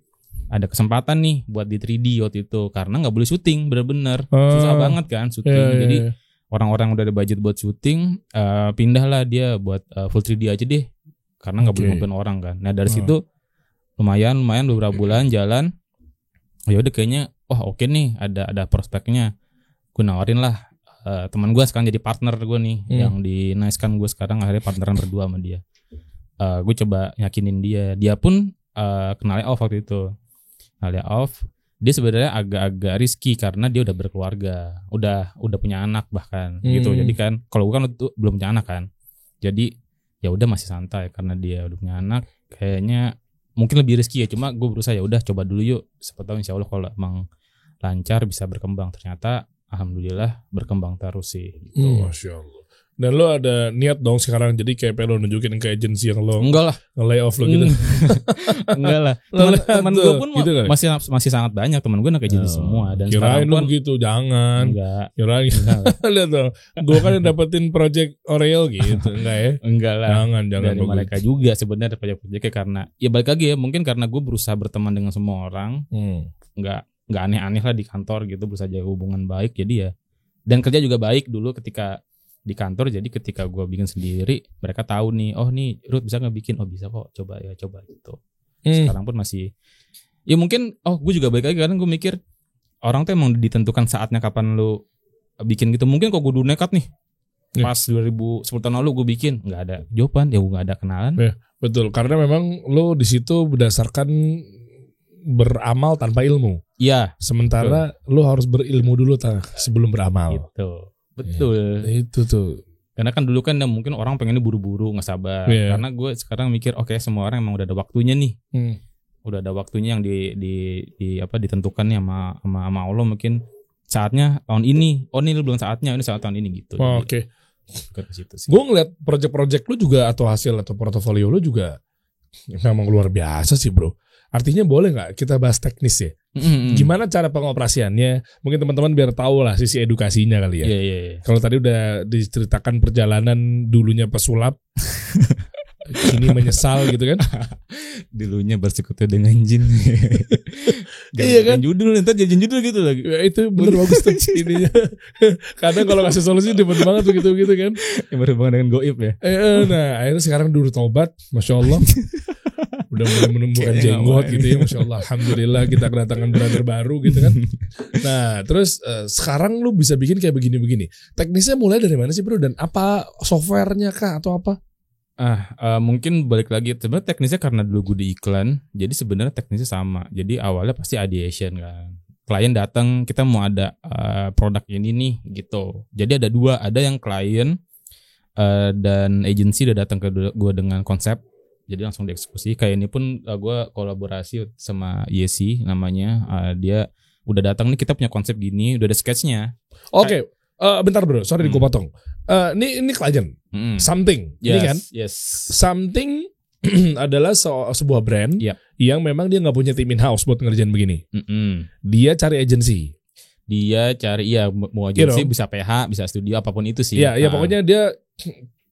ada kesempatan nih buat di 3D waktu itu, karena nggak boleh syuting, bener-bener susah banget kan syuting. Jadi orang-orang udah ada budget buat syuting, pindahlah dia buat full 3D aja deh, karena nggak boleh ngumpulin orang kan. Nah dari situ lumayan beberapa bulan jalan, ya udah kayaknya oke nih, ada prospeknya. Gue nawarin lah, teman gue sekarang jadi partner gue nih, yang di Nice kan gue sekarang akhirnya partneran berdua sama dia. Gue coba yakinin dia pun kena layoff waktu itu. Layoff, dia sebenarnya agak risky karena dia udah berkeluarga, udah punya anak bahkan gitu. Jadi kan kalau gue kan belum punya anak kan, jadi ya udah masih santai karena dia udah punya anak. Kayaknya mungkin lebih risky ya, cuma gue berusaha ya udah coba dulu yuk, siapa tahu insya Allah kalau emang lancar bisa berkembang. Ternyata alhamdulillah berkembang terus sih gitu. Masya Allah. Dan lo ada niat dong sekarang, jadi kayak lo nunjukin ke agensi yang lo enggak lah nge-lay off lo gitu. Enggak lah. Teman gue pun gitu kan? masih sangat banyak teman gue agensi semua, dan kirain lo begitu, jangan. Enggak. Kirain. Lihat dong, gue kan dapetin project Oreo gitu, enggak ya? Enggak lah. Jangan dari begitu. Mereka juga sebenarnya project-projectnya, karena ya balik lagi ya, mungkin karena gue berusaha berteman dengan semua orang, enggak aneh-aneh lah di kantor gitu, berusaha jaga hubungan baik. Jadi ya, dan kerja juga baik dulu ketika di kantor. Jadi ketika gue bikin sendiri, mereka tahu nih, nih Ruth bisa nggak bikin? Bisa kok, coba gitu. Sekarang pun masih, ya mungkin gue juga balik lagi, karena gue mikir orang tuh emang ditentukan saatnya kapan lu bikin gitu. Mungkin kok gue dulu nekat nih, pas 10 tahun lalu gue bikin, nggak ada jawaban, ya gue nggak ada kenalan. Betul, karena memang lo di situ berdasarkan beramal tanpa ilmu. Iya. Sementara lo harus berilmu dulu sebelum beramal. Gitu. Betul. Itu tuh. Karena kan dulu kan mungkin orang pengennya buru-buru, nggak sabar. Karena gue sekarang mikir, semua orang emang udah ada waktunya nih. Udah ada waktunya yang ditentukan nih sama Allah, mungkin saatnya tahun ini. Ini belum saatnya, ini saat tahun ini gitu. Oke. Gue ngeliat project-project lu juga, atau hasil atau portofolio lu juga memang luar biasa sih bro. Artinya boleh nggak kita bahas teknis ya? Gimana cara pengoperasiannya? Mungkin teman-teman biar tahu lah sisi edukasinya kali ya. Kalau tadi udah diceritakan perjalanan dulunya pesulap, kini menyesal gitu kan? Dulunya bersekutu dengan jin. Iya kan? Judul ntar jadi judul gitu lagi. Ya, itu bener bagus tuh ininya. Kadang kalau kasih solusi dapat banget begitu kan? Yang berhubungan dengan goib ya. Nah akhirnya sekarang dulu tobat, masya Allah. Udah mulai menumbuhkan jenggot gitu ya, masya Allah. Alhamdulillah kita kedatangan brother baru gitu kan. Nah terus sekarang lu bisa bikin kayak begini-begini. Teknisnya mulai dari mana sih bro? Dan apa softwarenya kah atau apa? Mungkin balik lagi, sebenarnya teknisnya karena dulu gue di iklan, jadi sebenarnya teknisnya sama. Jadi awalnya pasti ideation kan. klien datang, kita mau ada produk ini nih gitu. Jadi ada dua, ada yang klien dan agency udah datang ke gue dengan konsep, jadi langsung dieksekusi. Kayak ini pun gue kolaborasi sama Yesi namanya, dia udah datang nih, kita punya konsep gini, udah ada sketchnya. Oke. Bentar bro, sorry gue potong. Ini klien, Something, Yes, ini kan? Yes. Something adalah sebuah brand yang memang dia nggak punya tim in-house buat ngerjain begini. Dia cari agency. Dia cari mau agency, bisa PH, bisa studio, apapun itu sih. Iya, pokoknya dia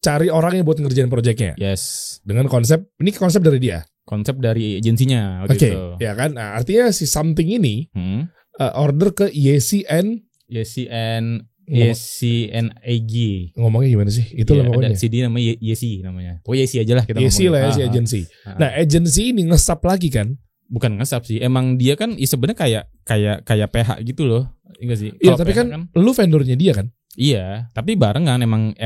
cari orang yang buat ngerjain proyeknya. Yes. Dengan konsep dari dia. Konsep dari agensinya. Oke, ya kan? Nah, artinya si Something ini order ke Yesi and AG. Ngomongnya gimana sih? Itu lah pokoknya. Ada CD namanya Yesi namanya. Oh Yesi aja lah kita ngomongin. Yesi lah ya, si agency. Nah, agency ini ngesap lagi kan? Bukan ngesap sih. Emang dia kan sebenarnya kayak PH gitu loh. Enggak sih? Iya, tapi kan lu vendornya dia kan? Iya, tapi barengan emang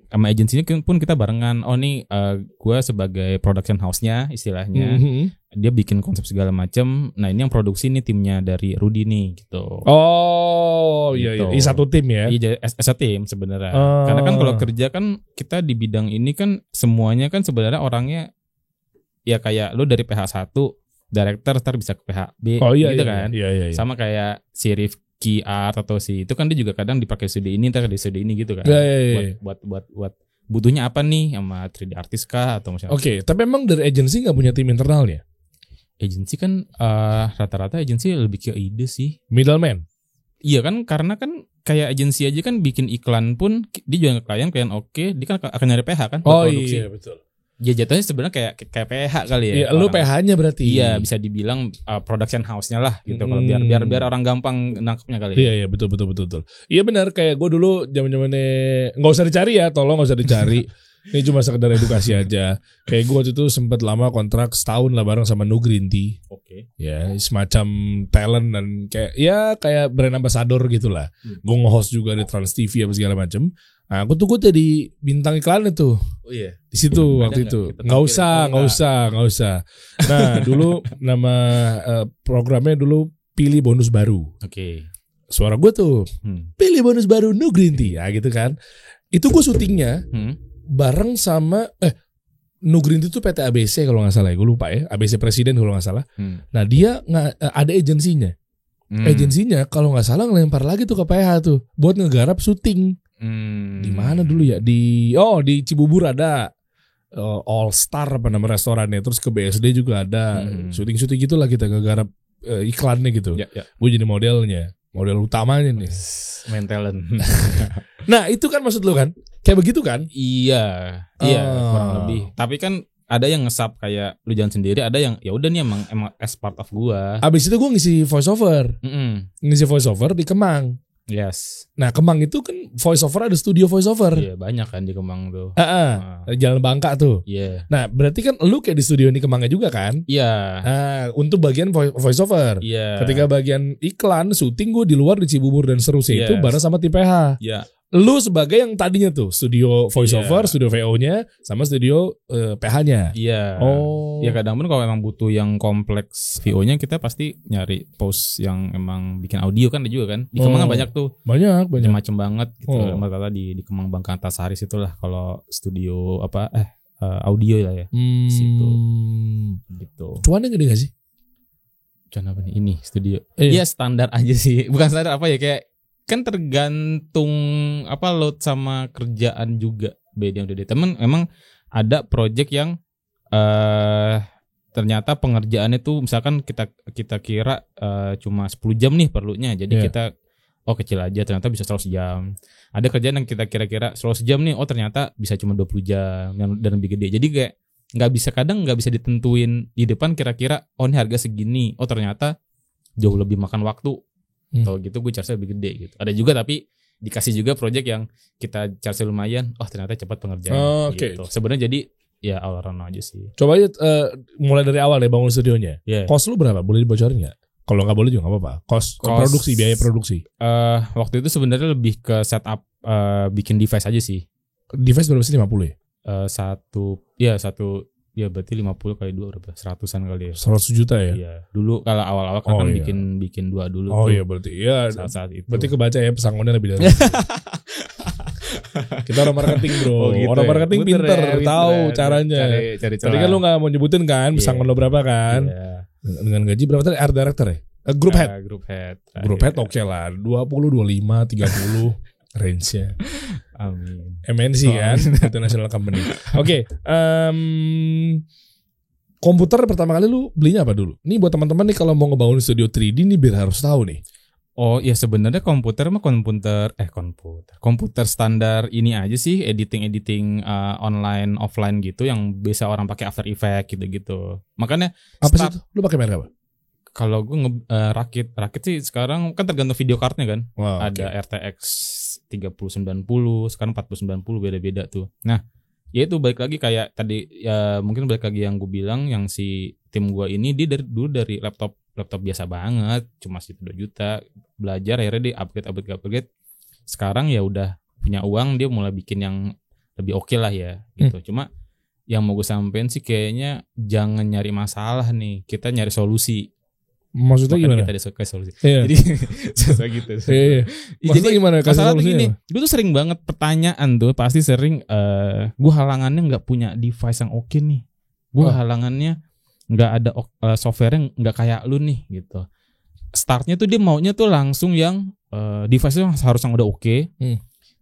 sama agensinya pun kita barengan. Oh nih, gue sebagai production house-nya istilahnya, dia bikin konsep segala macam. Nah ini yang produksi nih timnya dari Rudy nih gitu. Oh gitu. Iya, satu tim ya? Iya, as a tim sebenarnya. Karena kan kalau kerja kan kita di bidang ini kan semuanya kan sebenarnya orangnya ya kayak lu dari PH 1 director ntar bisa ke PH B gitu kan. Iya. Sama kayak si Rifki Art atau si itu kan dia juga kadang dipakai studio ini ntar di studio ini gitu kan. Iya. Buat butuhnya apa nih sama 3D artist kah atau misalnya. Oke, tapi emang dari agency nggak punya tim internalnya? Agency kan rata-rata agency lebih ke ide sih. Middleman. Iya kan, karena kan kayak agency aja kan bikin iklan pun dia juga klien oke, dia kan akan nyari PH kan buat produksi. Iya betul. Ya jatuhnya sebenarnya kayak PH kali ya. Iya, lu PH-nya berarti. Iya, bisa dibilang production house-nya lah gitu kalau biar orang gampang nangkepnya kali. Iya, betul. Iya benar, kayak gue dulu zaman-zamannya nggak usah dicari ya, tolong nggak usah dicari. Ini cuma sekedar edukasi aja. Kayak gue waktu itu sempat lama kontrak setahun lah bareng sama No Green Tea. Oke. Ya, semacam talent dan kayak brand ambassador gitulah. Gue nge-host juga di Trans TV apa segala macam. Nah, aku tuh jadi bintang iklan itu. Oh iya. Di situ waktu itu. Nggak usah. Nah, dulu nama programnya dulu Pilih Bonus Baru. Oke. Suara gue tuh Pilih Bonus Baru No Green Tea, ya gitu kan. Itu gue syutingnya bareng sama No Green Tea itu PT ABC kalau nggak salah ya, gue lupa ya, ABC Presiden kalau nggak salah. Nah dia ada agensinya. Agensinya kalau nggak salah ngelempar lagi tuh ke PH tuh buat ngegarap syuting. Di mana dulu ya? Di Cibubur ada All Star apa nama restorannya. Terus ke BSD juga ada syuting gitulah, kita ngegarap iklannya gitu. Gue jadi model utamanya nih. Main talent. Nah itu kan maksud lu kan? Kayak begitu kan? Iya kurang lebih. Tapi kan ada yang ngesap kayak lu jangan sendiri, ada yang ya udah nih emang as part of gua. Abis itu gua ngisi voice over. Ngisi voice over di Kemang. Yes. Nah Kemang itu kan voice over, ada studio voice over. Iya banyak kan di Kemang tuh. Jalan Bangka tuh. Iya. Nah berarti kan lu kayak di studio di Kemangnya juga kan? Iya. Nah untuk bagian voice over. Iya. Ketika bagian iklan syuting gue di luar di Cibubur dan seterusnya itu bareng sama tim PH. Iya. Lu sebagai yang tadinya tuh studio voice over, studio VO-nya sama studio PH-nya. Iya. Oh. Ya kadang pun kalau emang butuh yang kompleks VO-nya kita pasti nyari post yang emang bikin audio kan ada juga kan. Di Kemang banyak tuh. Banyak. Macam banget gitu. Rata-rata di Kemang Bangka Antasari situlah kalau studio audio lah ya. Situ. Gitu. Cuannya gede gak sih? Cuan apa nih? Ini studio. Iya standar aja sih. Bukan standar apa ya, kayak kan tergantung load sama kerjaan juga beda temen. Emang ada project yang ternyata pengerjaannya tuh misalkan kita kira cuma 10 jam nih perlunya, jadi kita kecil aja ternyata bisa 100 jam. Ada kerjaan yang kita kira-kira 100 jam nih, ternyata bisa cuma 20 jam dan lebih gede. Jadi kayak kadang nggak bisa ditentuin di depan kira-kira ini harga segini, ternyata jauh lebih makan waktu. Kalau gitu gue charge lebih gede gitu. Ada juga tapi dikasih juga project yang kita charge lumayan, ternyata cepat pengerjaan gitu. Sebenarnya jadi ya all around aja sih. Coba aja mulai dari awal deh bangun studionya. Cost lu berapa? Boleh dibocorin nggak? Kalau nggak boleh juga nggak apa-apa. Cost produksi, biaya produksi. Waktu itu sebenarnya lebih ke setup bikin device aja sih. Device berapa sih, 50 ya? Satu Ya berarti 50 kali 2 berapa? 100-an kali ya. 100 juta ya? Iya. Dulu kalau awal-awal kan iya. bikin 2 dulu Oh tuh. iya berarti ya. Saat itu. Berarti kebaca ya pesangonnya lebih dari. Kita orang marketing bro. Oh, gitu Orang ya? marketing pinter, tahu caranya. Cari Tadi kan lu gak mau nyebutin kan pesangon lo berapa kan? Iya. Dengan gaji berapa tadi? Art director ya? Group head. Group head. Group head oke lah. 20, 25, 30 range-nya. Amin. MNC kan, international company. Oke, komputer pertama kali lu belinya apa dulu? Nih buat teman-teman nih kalau mau ngebangun studio 3D nih biar harus tahu nih. Oh ya sebenarnya komputer standar ini aja sih, editing online offline gitu yang biasa orang pakai After Effects gitu-gitu. Makanya apa sih itu? Lu pakai merek apa? Kalau gue rakit sih sekarang kan tergantung video cardnya kan. Wow, ada RTX 3090, sekarang 4090 beda-beda tuh. Nah, ya itu balik lagi kayak tadi ya mungkin balik lagi yang gue bilang yang si tim gue ini dia dulu dari laptop biasa banget, cuma segitu 2 juta, belajar akhirnya dia upgrade. Sekarang ya udah punya uang, dia mulai bikin yang lebih oke lah ya gitu. Cuma yang mau gue sampein sih kayaknya jangan nyari masalah nih, kita nyari solusi. Maksudnya gimana? Kita disukai solusi. Iya. Jadi susah gitu. Iya. Maksudnya Jadi gimana? masalah tuh gini, gue tuh sering banget pertanyaan tuh pasti sering gue halangannya nggak punya device yang oke nih. Gue halangannya nggak ada software-nya nggak kayak lu nih gitu. Startnya tuh dia maunya tuh langsung yang device itu harus yang udah oke.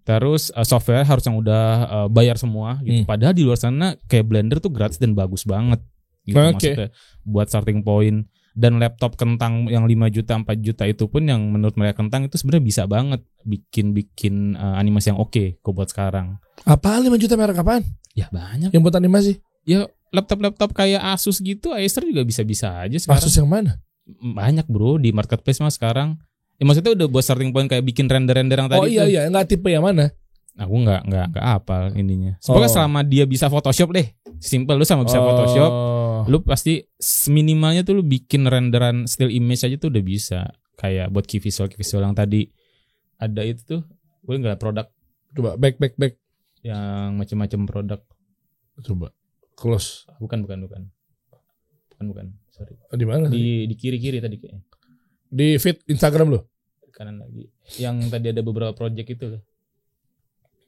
Terus software harus yang udah bayar semua gitu. Padahal di luar sana kayak Blender tuh gratis dan bagus banget gitu maksudnya buat starting point. Dan laptop kentang yang 5 juta 4 juta itu pun yang menurut mereka kentang itu sebenarnya bisa banget bikin animasi yang oke kok buat sekarang. Apaan 5 juta merek apaan? Ya banyak. Yang buat animasi? Ya laptop kayak Asus gitu, Acer juga bisa aja sekarang. Asus yang mana? Banyak bro di marketplace mas sekarang. Ya maksudnya udah buat starting point kayak bikin render yang tadi. Oh iya, nggak tipe yang mana? Aku nggak hafal ininya. Pokoknya selama dia bisa Photoshop deh, simple lu sama bisa Photoshop, lu pasti minimalnya tuh lu bikin renderan still image aja tuh udah bisa. Kayak buat key visual yang tadi ada itu tuh, gue nggak produk. Coba back. Yang macam-macam produk. Coba close. Bukan. Sorry. Di mana? Di kiri tadi kayaknya. Di feed Instagram lu? Kanan lagi. Yang tadi ada beberapa project itu loh.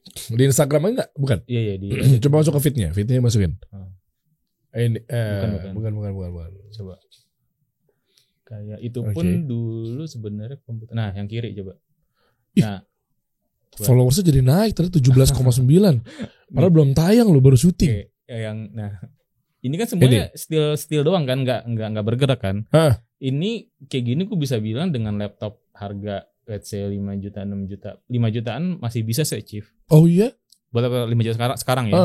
Di Instagram enggak? Bukan. Iya di. Coba masuk ke feednya masukin. Bukan. Coba. Kayak itu pun dulu sebenarnya komputer. Nah, yang kiri coba. Nah, followersnya jadi naik ternyata 17,9. Padahal belum tayang lo, baru syuting. Ini kan semuanya still doang kan, nggak bergerak kan. Ini kayak gini gue bisa bilang dengan laptop harga let's say 5 juta 6 juta 5 jutaan masih bisa saya achieve. Oh iya? Buat apa 5 juta sekarang ya?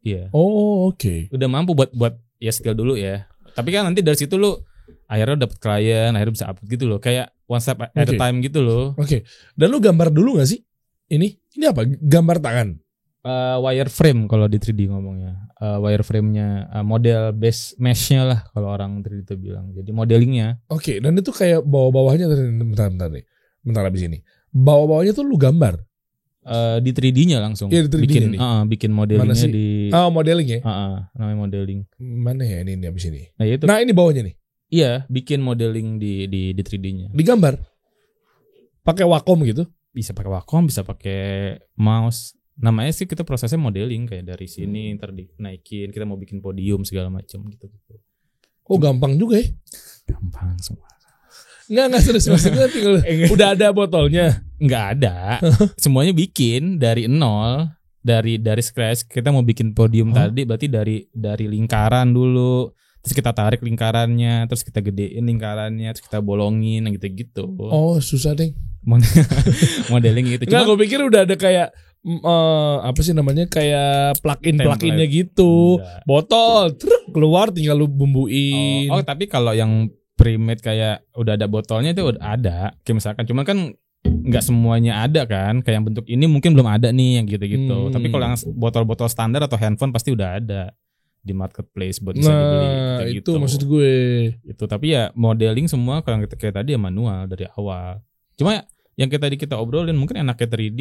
Iya. Oh oke. Udah mampu buat ya skill dulu ya. Tapi kan nanti dari situ lu akhirnya dapet klien, akhirnya bisa upload gitu loh. Kayak one step at a time gitu loh. Oke. Dan lu gambar dulu gak sih? Ini apa? Gambar tangan? Wireframe kalau di 3D ngomongnya. Wireframe-nya model base mesh-nya lah kalau orang 3D itu bilang. Jadi modelingnya. Oke. Dan itu kayak bawah-bawahnya bentar nih. Bentar abis ini. Bawah-bawahnya tuh lu gambar? Di 3D-nya langsung. Iya, di 3D bikin modelingnya di. Oh modeling ya? Namanya modeling. Mana ya ini abis ini? Nah itu. Nah ini bawahnya nih. Iya, bikin modeling di 3D-nya. Digambar? Pakai Wacom gitu? Bisa pakai Wacom, bisa pakai mouse. Namanya sih kita prosesnya modeling kayak dari sini ntar dinaikin, kita mau bikin podium segala macam gitu. Oh gampang juga ya? Gampang semua. Enggak serius maksudnya tinggal udah ada botolnya. Enggak ada. Semuanya bikin dari nol, dari scratch. Kita mau bikin podium tadi berarti dari lingkaran dulu. Terus kita tarik lingkarannya, terus kita gedein lingkarannya, terus kita bolongin gitu. Oh, susah deh. Modeling gitu. Cuma gue pikir udah ada kayak apa sih namanya kayak plug-in-nya gitu. Enggak. Botol, truk keluar tinggal lu bumbuin. Oh, tapi kalau yang pre-made kayak udah ada botolnya itu udah ada. Kayak misalkan cuman kan nggak semuanya ada kan. Kayak yang bentuk ini mungkin belum ada nih yang gitu-gitu. Tapi kalau yang botol-botol standar atau handphone pasti udah ada di marketplace buat bisa dibeli. Nah, itu gitu. maksud gue. Itu tapi ya modeling semua kalau kayak tadi ya manual dari awal. Cuma yang kita obrolin mungkin enaknya 3D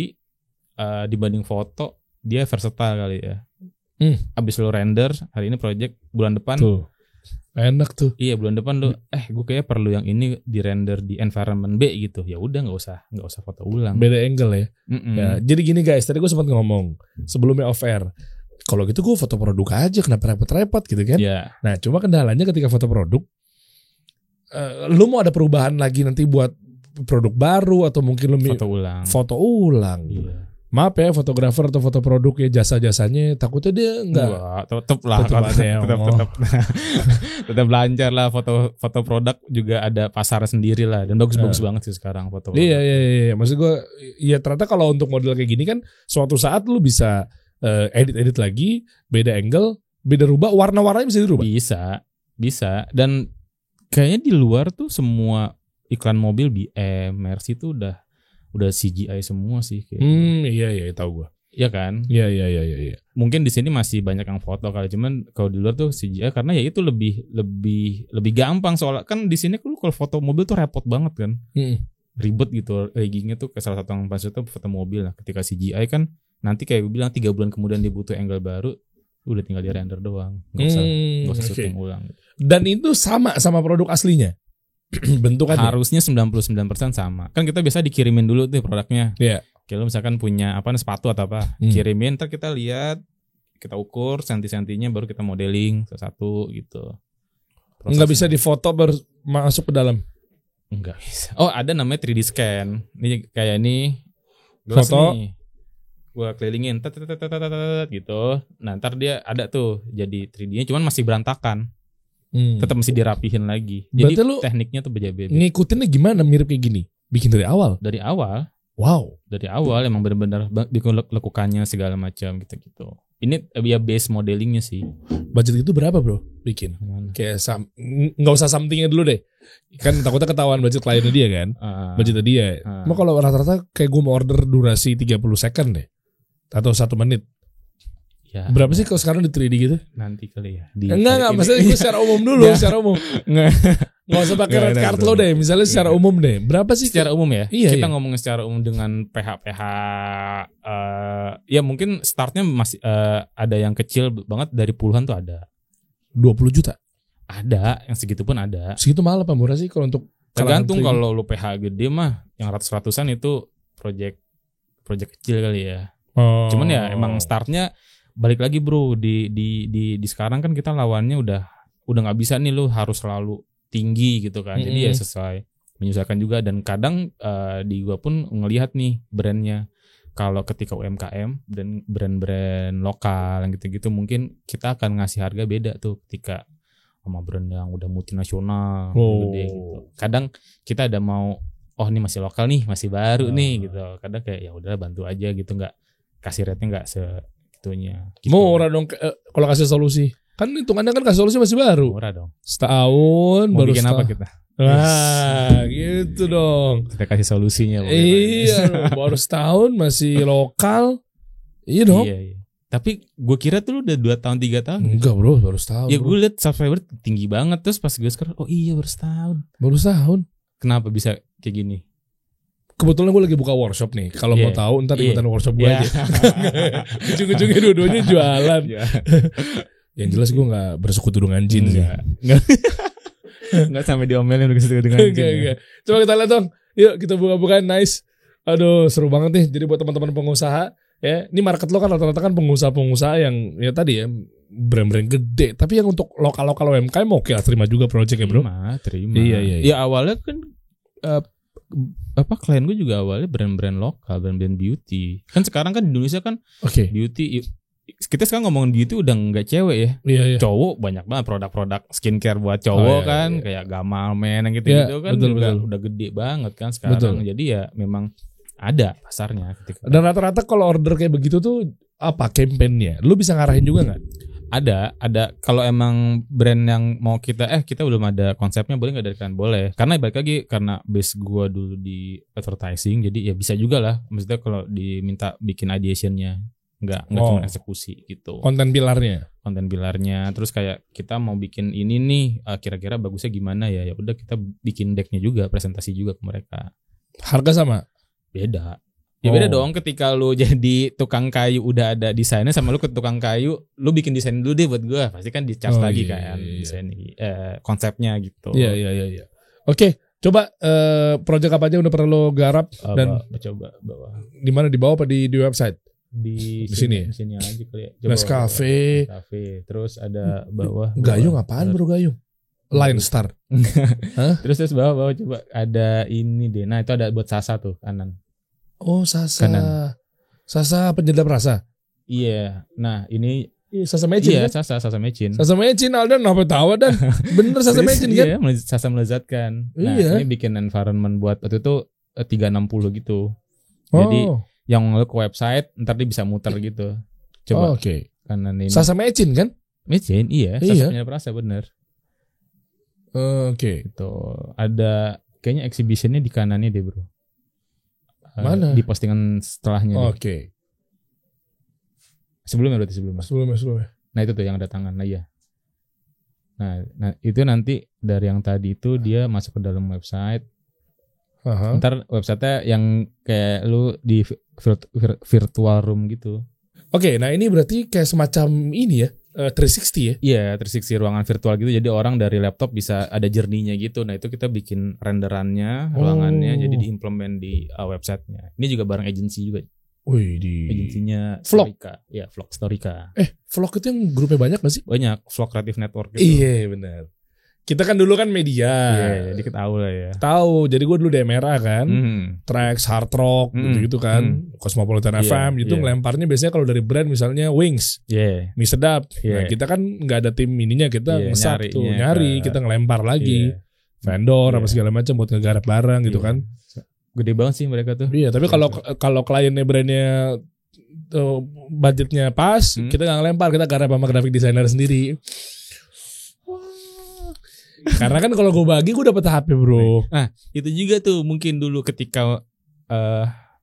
dibanding foto dia versatile kali ya. Abis lo render hari ini project, bulan depan Tuh. Enak tuh. iya bulan depan lo gue kayak perlu yang ini di render di environment B gitu. Ya udah nggak usah foto ulang. Beda angle ya. Ya, jadi gini guys, tadi gue sempat ngomong sebelumnya off air. Kalau gitu gue foto produk aja, kenapa repot-repot gitu kan? Ya. Nah, cuma kendalanya ketika foto produk, lu mau ada perubahan lagi nanti buat produk baru atau mungkin lu foto ulang. Iya. Maaf ya fotografer atau foto produk ya jasa-jasanya takutnya dia enggak. Tetep lah. Tetep lancar lah foto produk juga ada pasar sendiri lah dan bagus-bagus banget sih sekarang foto. Iya. Maksud gue, ya ternyata kalau untuk model kayak gini kan suatu saat lu bisa edit lagi, beda angle, beda rubah, warna-warnanya bisa dirubah. Bisa. Dan kayaknya di luar tuh semua iklan mobil BM, Mercy tuh udah CGI semua sih kayaknya. Iya, tahu gua. Iya kan? Iya. Mungkin di sini masih banyak yang foto kali, cuman kalau di luar tuh CGI karena ya itu lebih gampang soalnya kan di sini kalau foto mobil tuh repot banget kan. Ribet gitu riggingnya tuh, ke salah satu yang pas itu foto mobil. Nah, ketika CGI kan nanti kayak gue bilang 3 bulan kemudian dia butuh angle baru, udah tinggal di render doang. Enggak usah syuting ulang. Dan itu sama produk aslinya. Bentukannya harusnya 99% sama. Kan kita biasa dikirimin dulu tuh produknya. Iya. Kalau misalkan punya sepatu atau apa, kirimin, ntar kita lihat, kita ukur senti-sentinya baru kita modeling satu gitu. Enggak bisa difoto baru masuk ke dalam. Enggak bisa. Oh, ada namanya 3D scan. Ini kayak ini foto nih. Gua kelilingin gitu. Nah, ntar dia ada tuh jadi 3D-nya cuman masih berantakan. Tetap mesti dirapihin lagi. Jadi tekniknya tuh beda-beda. Ngikutinnya gimana mirip kayak gini? Bikin dari awal? Dari awal. Wow. Dari awal emang benar-benar dilekukannya segala macam gitu. Ini ya base modelingnya sih. Budget itu berapa bro? Bikin? Kayak nggak usah somethingnya dulu deh. Kan takutnya ketahuan budget kliennya dia kan. Budgetnya dia. Mau kalau rata-rata kayak gue mau order durasi 30 second deh. Atau 1 menit. Ya, berapa sih kalau sekarang di 3D gitu? Nanti kali ya. Enggak, maksudnya gue secara umum dulu, secara umum. Nggak usah pakai red card lo deh, misalnya secara umum deh. Berapa sih? Secara umum ya? Iya, kita ngomongin secara umum dengan PH ya mungkin startnya masih ada yang kecil banget dari puluhan tuh ada. 20 juta? Ada, yang segitu pun ada. Segitu mahal apa murah sih kalau untuk? Tergantung kalau lo PH gede mah, yang ratus-ratusan itu project kecil kali ya. Cuman ya emang startnya balik lagi bro di sekarang kan kita lawannya udah nggak bisa nih lo harus selalu tinggi gitu kan. Jadi ya sesuai menyesuaikan juga dan kadang di gua pun ngelihat nih brandnya kalau ketika UMKM dan brand-brand lokal yang gitu-gitu mungkin kita akan ngasih harga beda tuh ketika sama brand yang udah multinasional gede gitu. Kadang kita ada mau ini masih lokal nih, masih baru nih gitu. Kadang kayak ya udah bantu aja gitu, nggak kasih rate-nya nggak segitunya. Gitu. Murah dong kalau kasih solusi. Kan hitungannya kan kasih solusi masih baru. Murah dong. Setahun mau baru bikin apa kita? Wah, gitu dong. Kita kasih solusinya. Iya, baru setahun masih lokal. Iya dong. Iya. Tapi gue kira tuh lu udah 2 tahun 3 tahun. Enggak bro, baru setahun. Ya gue liat subscriber tinggi banget. Terus pas gue sekarang, oh iya baru setahun. Baru setahun. Kenapa bisa kayak gini? Kebetulan gue lagi buka workshop nih. Kalau mau tahu ntar ikutan workshop gue aja. Ujung-ujungnya dua-duanya jualan. Yang jelas gue gak bersekutu dengan jin sih. Nggak sampai diomelin bersekutu dengan jin. Enggak. Coba kita lihat dong. Yuk kita buka-bukaan. Nice. Aduh seru banget nih. Jadi buat teman-teman pengusaha ya, ini market lo kan rata-rata kan pengusaha-pengusaha yang ya tadi ya brand-brand gede. Tapi yang untuk lokal-lokal UMKM oke lah, terima juga project ya bro. Terima. Iya. Ya awalnya kan klien gue juga awalnya brand-brand lokal, brand-brand beauty. Kan sekarang kan di Indonesia kan beauty. Kita sekarang ngomongin beauty udah nggak cewek ya. Iya. Cowok banyak banget produk-produk skincare buat cowok kayak Gamal Men yang gitu-gitu kan betul. udah gede banget kan sekarang. Betul. Jadi ya memang ada pasarnya ketika. Dan rata-rata kalau order kayak begitu tuh apa campaign-nya? Lu bisa ngarahin juga nggak? Ada. Kalau emang brand yang mau kita belum ada konsepnya, boleh nggak dari kalian? Boleh. Karena balik lagi karena base gua dulu di advertising, jadi ya bisa juga lah. Maksudnya kalau diminta bikin ideationnya, nggak cuma eksekusi gitu. Konten pilarnya. Terus kayak kita mau bikin ini nih, kira-kira bagusnya gimana ya? Ya udah kita bikin decknya juga, presentasi juga ke mereka. Harga sama? Beda. Ya beda dong ketika lu jadi tukang kayu udah ada desainnya sama lu ke tukang kayu, lu bikin desain dulu deh buat gua. Pasti kan di-charge lagi kan desain konsepnya gitu. Iya. Oke, coba project apa aja udah pernah lo garap dan coba bawa. Di mana, di bawah apa di website? Di sini. Di sini aja kali ya. Nescafe. Terus ada bawah. Gayung apaan bro, Gayung? Line Star. Terus bawah coba ada ini deh. Nah, itu ada buat Sasa tuh kanan. Oh, Sasa. Kanan. Sasa penyedap rasa. Iya. Nah, ini Sasa Mecin. Iya, kan? Sasa Mecin. Sasa Mecin, Aldan apa tahu dan bener Sasa Mecin kan? Iya, Sasa melezatkan. Nah, ini bikin environment buat waktu itu 360 gitu. Jadi yang lu ke website ntar dia bisa muter gitu. Coba. Oke. Kanan ini. Sasa Mecin kan? Mecin, iya. Sasa penyedap rasa bener. Oke. Itu ada kayaknya exhibitionnya di kanannya deh bro. Mana? Di postingan setelahnya. Oke. Sebelumnya berarti sebelumnya. Nah itu tuh yang ada tangan. Nah iya. Nah itu nanti dari yang tadi itu dia masuk ke dalam website. Ntar websitenya yang kayak lu di virtual room gitu. Oke, nah ini berarti kayak semacam ini ya. 360 ya? Iya, 360 ruangan virtual gitu. Jadi orang dari laptop bisa ada journey-nya gitu. Nah itu kita bikin renderannya, ruangannya, jadi diimplement di websitenya. Ini juga bareng agency juga. Wih, di agensinya Vlog. Storika. Iya, Vlog Storika. Vlog itu yang grupnya banyak gak sih? Banyak, Vlog Creative Network gitu. Iya, benar. Kita kan dulu kan media. Iya, dikit tahu lah ya. Tahu, jadi gue dulu DMRA kan. Tracks, Hard Rock, gitu kan. Cosmopolitan FM, itu ngelemparnya biasanya kalau dari brand misalnya Wings, Mie Sedap. Nah, kita kan nggak ada tim ininya, kita nge-sub tuh, nyari, kita ngelempar lagi. Vendor, apa segala macam buat ngegarap barang gitu kan. Gede banget sih mereka tuh. Iya, tapi kalau kliennya brandnya budgetnya pas, kita nggak ngelempar, kita garap sama graphic designer sendiri. Karena kan kalau gue bagi gue dapet HP bro. Nah itu juga tuh mungkin dulu ketika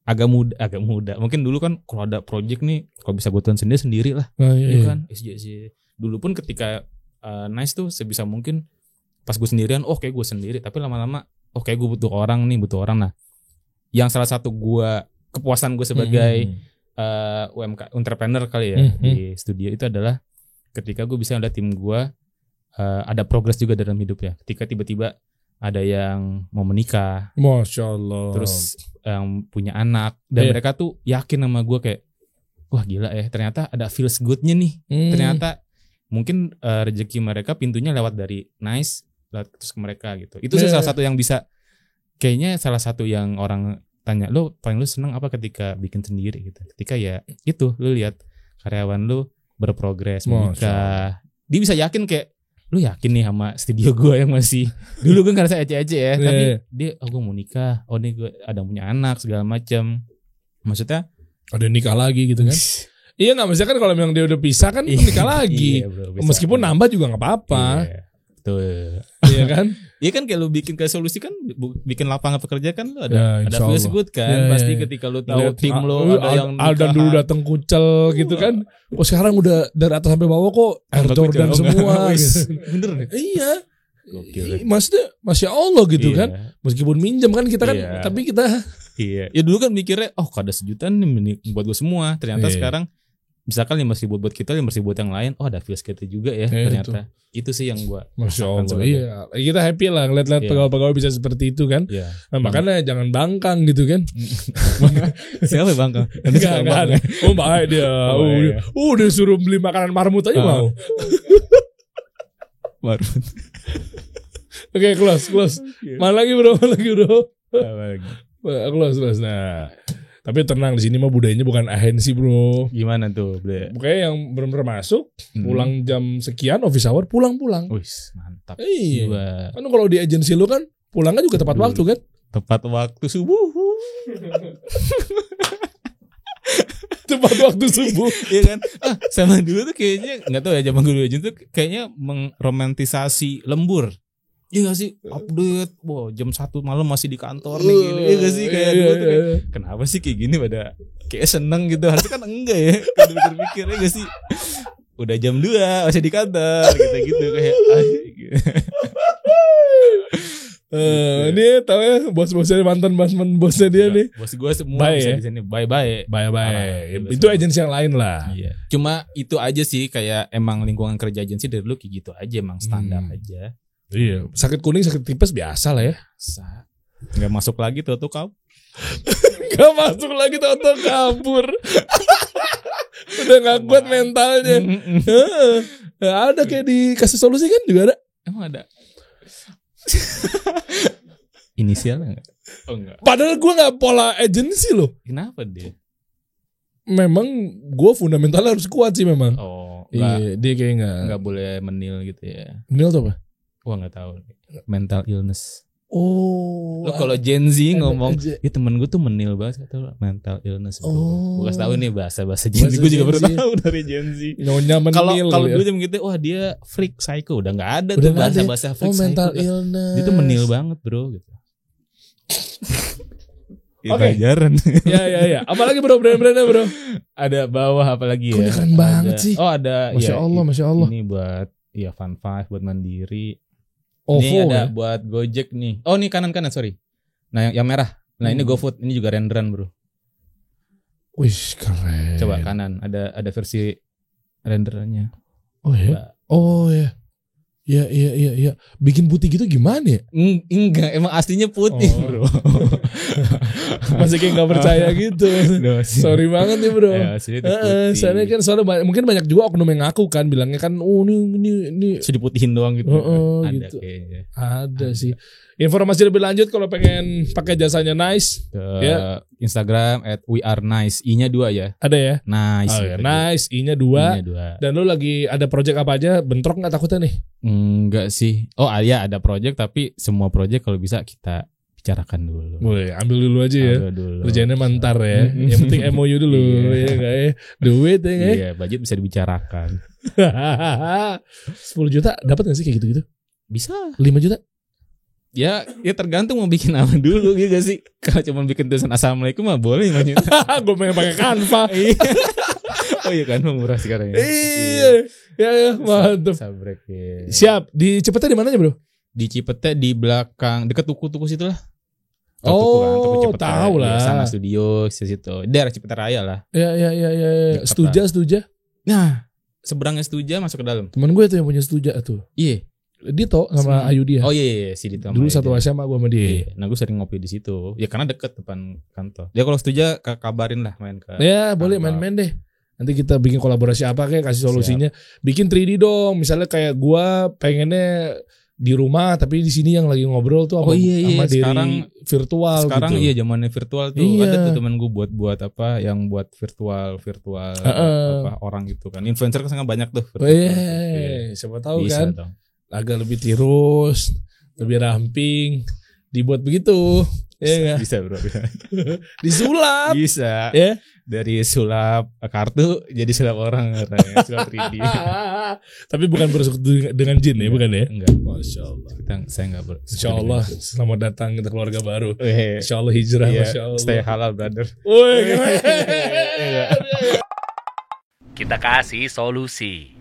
agak muda. Mungkin dulu kan kalau ada project nih, kalau bisa gue tuan sendiri lah. Iya kan SJC. Dulu pun ketika Nice tuh sebisa mungkin pas gue sendirian, kayak gue sendiri. Tapi lama-lama, kayak gue butuh orang. Nah yang salah satu kepuasan gue sebagai UMK entrepreneur kali ya di studio itu adalah ketika gue bisa ada tim gue ada progres juga dalam hidup ya. Ketika tiba-tiba ada yang mau menikah, Masya Allah, terus yang punya anak dan mereka tuh yakin sama gue kayak, wah gila ya, ternyata ada feels good-nya nih. Ternyata mungkin rezeki mereka pintunya lewat dari Nice, lewat terus ke mereka gitu. Itu salah satu yang bisa, kayaknya salah satu yang orang tanya, lo paling lu seneng apa ketika bikin sendiri gitu. Ketika ya itu lu lihat karyawan lu berprogres menikah, dia bisa yakin kayak, lu yakin nih sama studio gue yang masih dulu gue ngerasa ece-ece ya, tapi dia gue mau nikah, nih gue ada punya anak segala macam, maksudnya ada nikah lagi gitu kan. Iya nggak, maksudnya kan kalau memang dia udah pisah kan nikah lagi, meskipun nambah juga nggak apa-apa. Betul. Iya kan? Iya kan kayak lu bikin kayak solusi kan, bikin lapangan pekerja kan lu ada feels good kan. Pasti ketika lu tahu tim lu ada yang Aldan dulu datang kucel gitu kan. Kok sekarang udah dari atas sampai bawah kok Air Jordan semua gitu. Bener nih. Iya. Maksudnya Masya Allah gitu kan. Meskipun minjem kan kita kan, tapi kita ya dulu kan mikirnya kada sejutaan nih buat gue semua. Ternyata sekarang misalkan 5.000 buat kita, 5.000 buat yang lain, ada feels kita juga ya ternyata. Itu sih yang gue Masya Allah. Iya. Kita happy lah ngeliat-liat pegawai-pegawai bisa seperti itu kan. Nah, makanya jangan bangkang gitu kan. Siapa bangkang? Enggak ada. Baik dia. Udah suruh beli makanan marmut aja mau. Marmut. Oke, close. Mana lagi bro? Close. Nah, tapi tenang, di sini mah budayanya bukan ahensi bro. Gimana tuh? Pokoknya yang benar-benar masuk, pulang jam sekian, office hour, pulang. Wih, mantap. Iya. Kan kalau di agensi lu kan pulangnya juga tepat waktu kan? Tepat waktu subuh. Tepat waktu subuh. Iya kan? Sama dulu tuh kayaknya nggak tahu ya, zaman dulu aja tuh kayaknya mengromantisasi lembur. Iya gak sih, update, jam 1 malam masih di kantor nih gini. Iya gak sih, kayak dulu tuh kayak, kenapa sih kayak gini pada kayak seneng gitu. Harusnya kan enggak ya, kalau pikir-pikir ya gak sih. Udah jam 2 masih di kantor gitu kayak gitu. Ini tahu ya bos-bosnya mantan bosnya dia nih. Bos gue semua Bye, bisa ya? di sini. Bye. Itu agensi yang lain lah. Iya. Cuma itu aja sih kayak emang lingkungan kerja agensi dari dulu kayak gitu aja emang standar aja. Iya, sakit kuning, sakit tipes biasa lah ya. Nggak masuk lagi tuh kau. Gak masuk lagi tuh kabur. Udah gak kuat mentalnya. Ada kayak dikasih solusi kan juga ada. Emang ada. Inisialnya enggak? Oh enggak. Padahal gue gak pola agensi loh. Kenapa dia? Memang gue fundamentalnya harus kuat sih memang. Oh, enggak. Iya, dia kayak Enggak boleh menil gitu ya. Menil tuh apa? Wah, enggak tahu. Mental illness. Oh. Lu kalau Gen Z ngomong, aja. ya temen gue tuh menil banget atau mental illness. Oh. Gue kasih tahu nih bahasa Gen Z. Gue juga baru tahu dari Gen Z. Nyonya menil. Kalau ya. dulu cuma gitu, wah dia freak psycho, udah nggak ada Udah tuh nggak ada. bahasa freak Oh, psycho. mental illness. Dia tuh menil banget bro gitu. Oke. Pelajaran. Ya. Apalagi bro, brand-brandnya bro. Ada bawah apalagi ya? Kok keren banget sih. Oh ada. Masya Allah. Ini buat ya Fun 5 buat Mandiri. OVO Ini ada ya? buat Gojek nih. Oh ini kanan sorry. Nah yang merah. Nah ini GoFood. Ini juga renderan bro. Wih keren. Coba kanan ada versi renderannya. Oh ya. Oh ya. Iya. Bikin putih gitu gimana ya? Enggak, emang aslinya putih bro. Masih kayak gak percaya gitu. Sorry banget nih bro. Ya, aslinya putih. Soalnya kan mungkin banyak juga oknum yang ngaku kan, bilangnya kan, oh ini. Sudah diputihin doang gitu. Ada gitu. kayaknya. Ada sih. Informasi lebih lanjut kalau pengen pakai jasanya Nice Ke ya. Instagram @wearenice, I-nya 2 ya. Ada ya. Nice. Oh, ya. gitu. Nice, I-nya 2. I-nya 2. Dan lu lagi ada project apa aja? Bentrok nggak takutnya nih? Enggak sih. Oh iya ada project tapi semua project kalau bisa kita bicarakan dulu. Boleh, ambil dulu aja ya. Ambil dulu. Kerjaannya mantar ya. Yang penting MOU dulu ya enggak ya. Duit ya enggak ya. Iya, budget bisa dibicarakan. 10 juta dapat gak sih kayak gitu-gitu? Bisa. 5 juta? Ya tergantung mau bikin apa dulu gitu sih. Kalau cuma bikin tulisan assalamualaikum mah boleh 5 juta. Gue pengen pakai Canva. Oh iya kan murah sekarang ya. Iya. Ya mantap. Sabrek ya. Siap. Di Cipete di mananya, Bro? Di Cipete di belakang dekat tuku-tuku situ lah. Oh, tahu lah. Ya, sama studio situ. Daerah Cipete Raya lah. Ya. Dekat Setuja. Nah, seberangnya Setuja masuk ke dalam. Temen gue tuh yang punya Setuja tuh. Iya. Dito sama Ayu dia. Oh iya si Dito. Dulu satu SMA gue sama dia. Iya. Nah gue sering ngopi di situ. Ya karena deket depan kantor. Ya kalau Setuja kabarin lah main ke. Ya boleh main-main deh. Nanti kita bikin kolaborasi apa kayak kasih solusinya. Bikin 3D dong. Misalnya kayak gua pengennya di rumah tapi di sini yang lagi ngobrol tuh sama diri sekarang virtual sekarang gitu. iya zamannya virtual tuh. Iya. Ada tuh temen gue buat apa yang buat virtual apa orang gitu kan. Influencer kan sangat banyak tuh. Siapa tahu bisa kan. Dong. Agak lebih tirus, lebih ramping, dibuat begitu. Ya Bisa bro. Disulap. Bisa. Ya. Dari sulap kartu jadi sulap orang katanya. Sulap 3D. Tapi bukan bersekutu dengan jin ya, bukan ya? Enggak. Masya Allah. Saya enggak Insya Allah selamat datang ke keluarga baru. Insya Insya Allah hijrah. Masya Allah. Stay halal brother. Woi, Kita kasih solusi.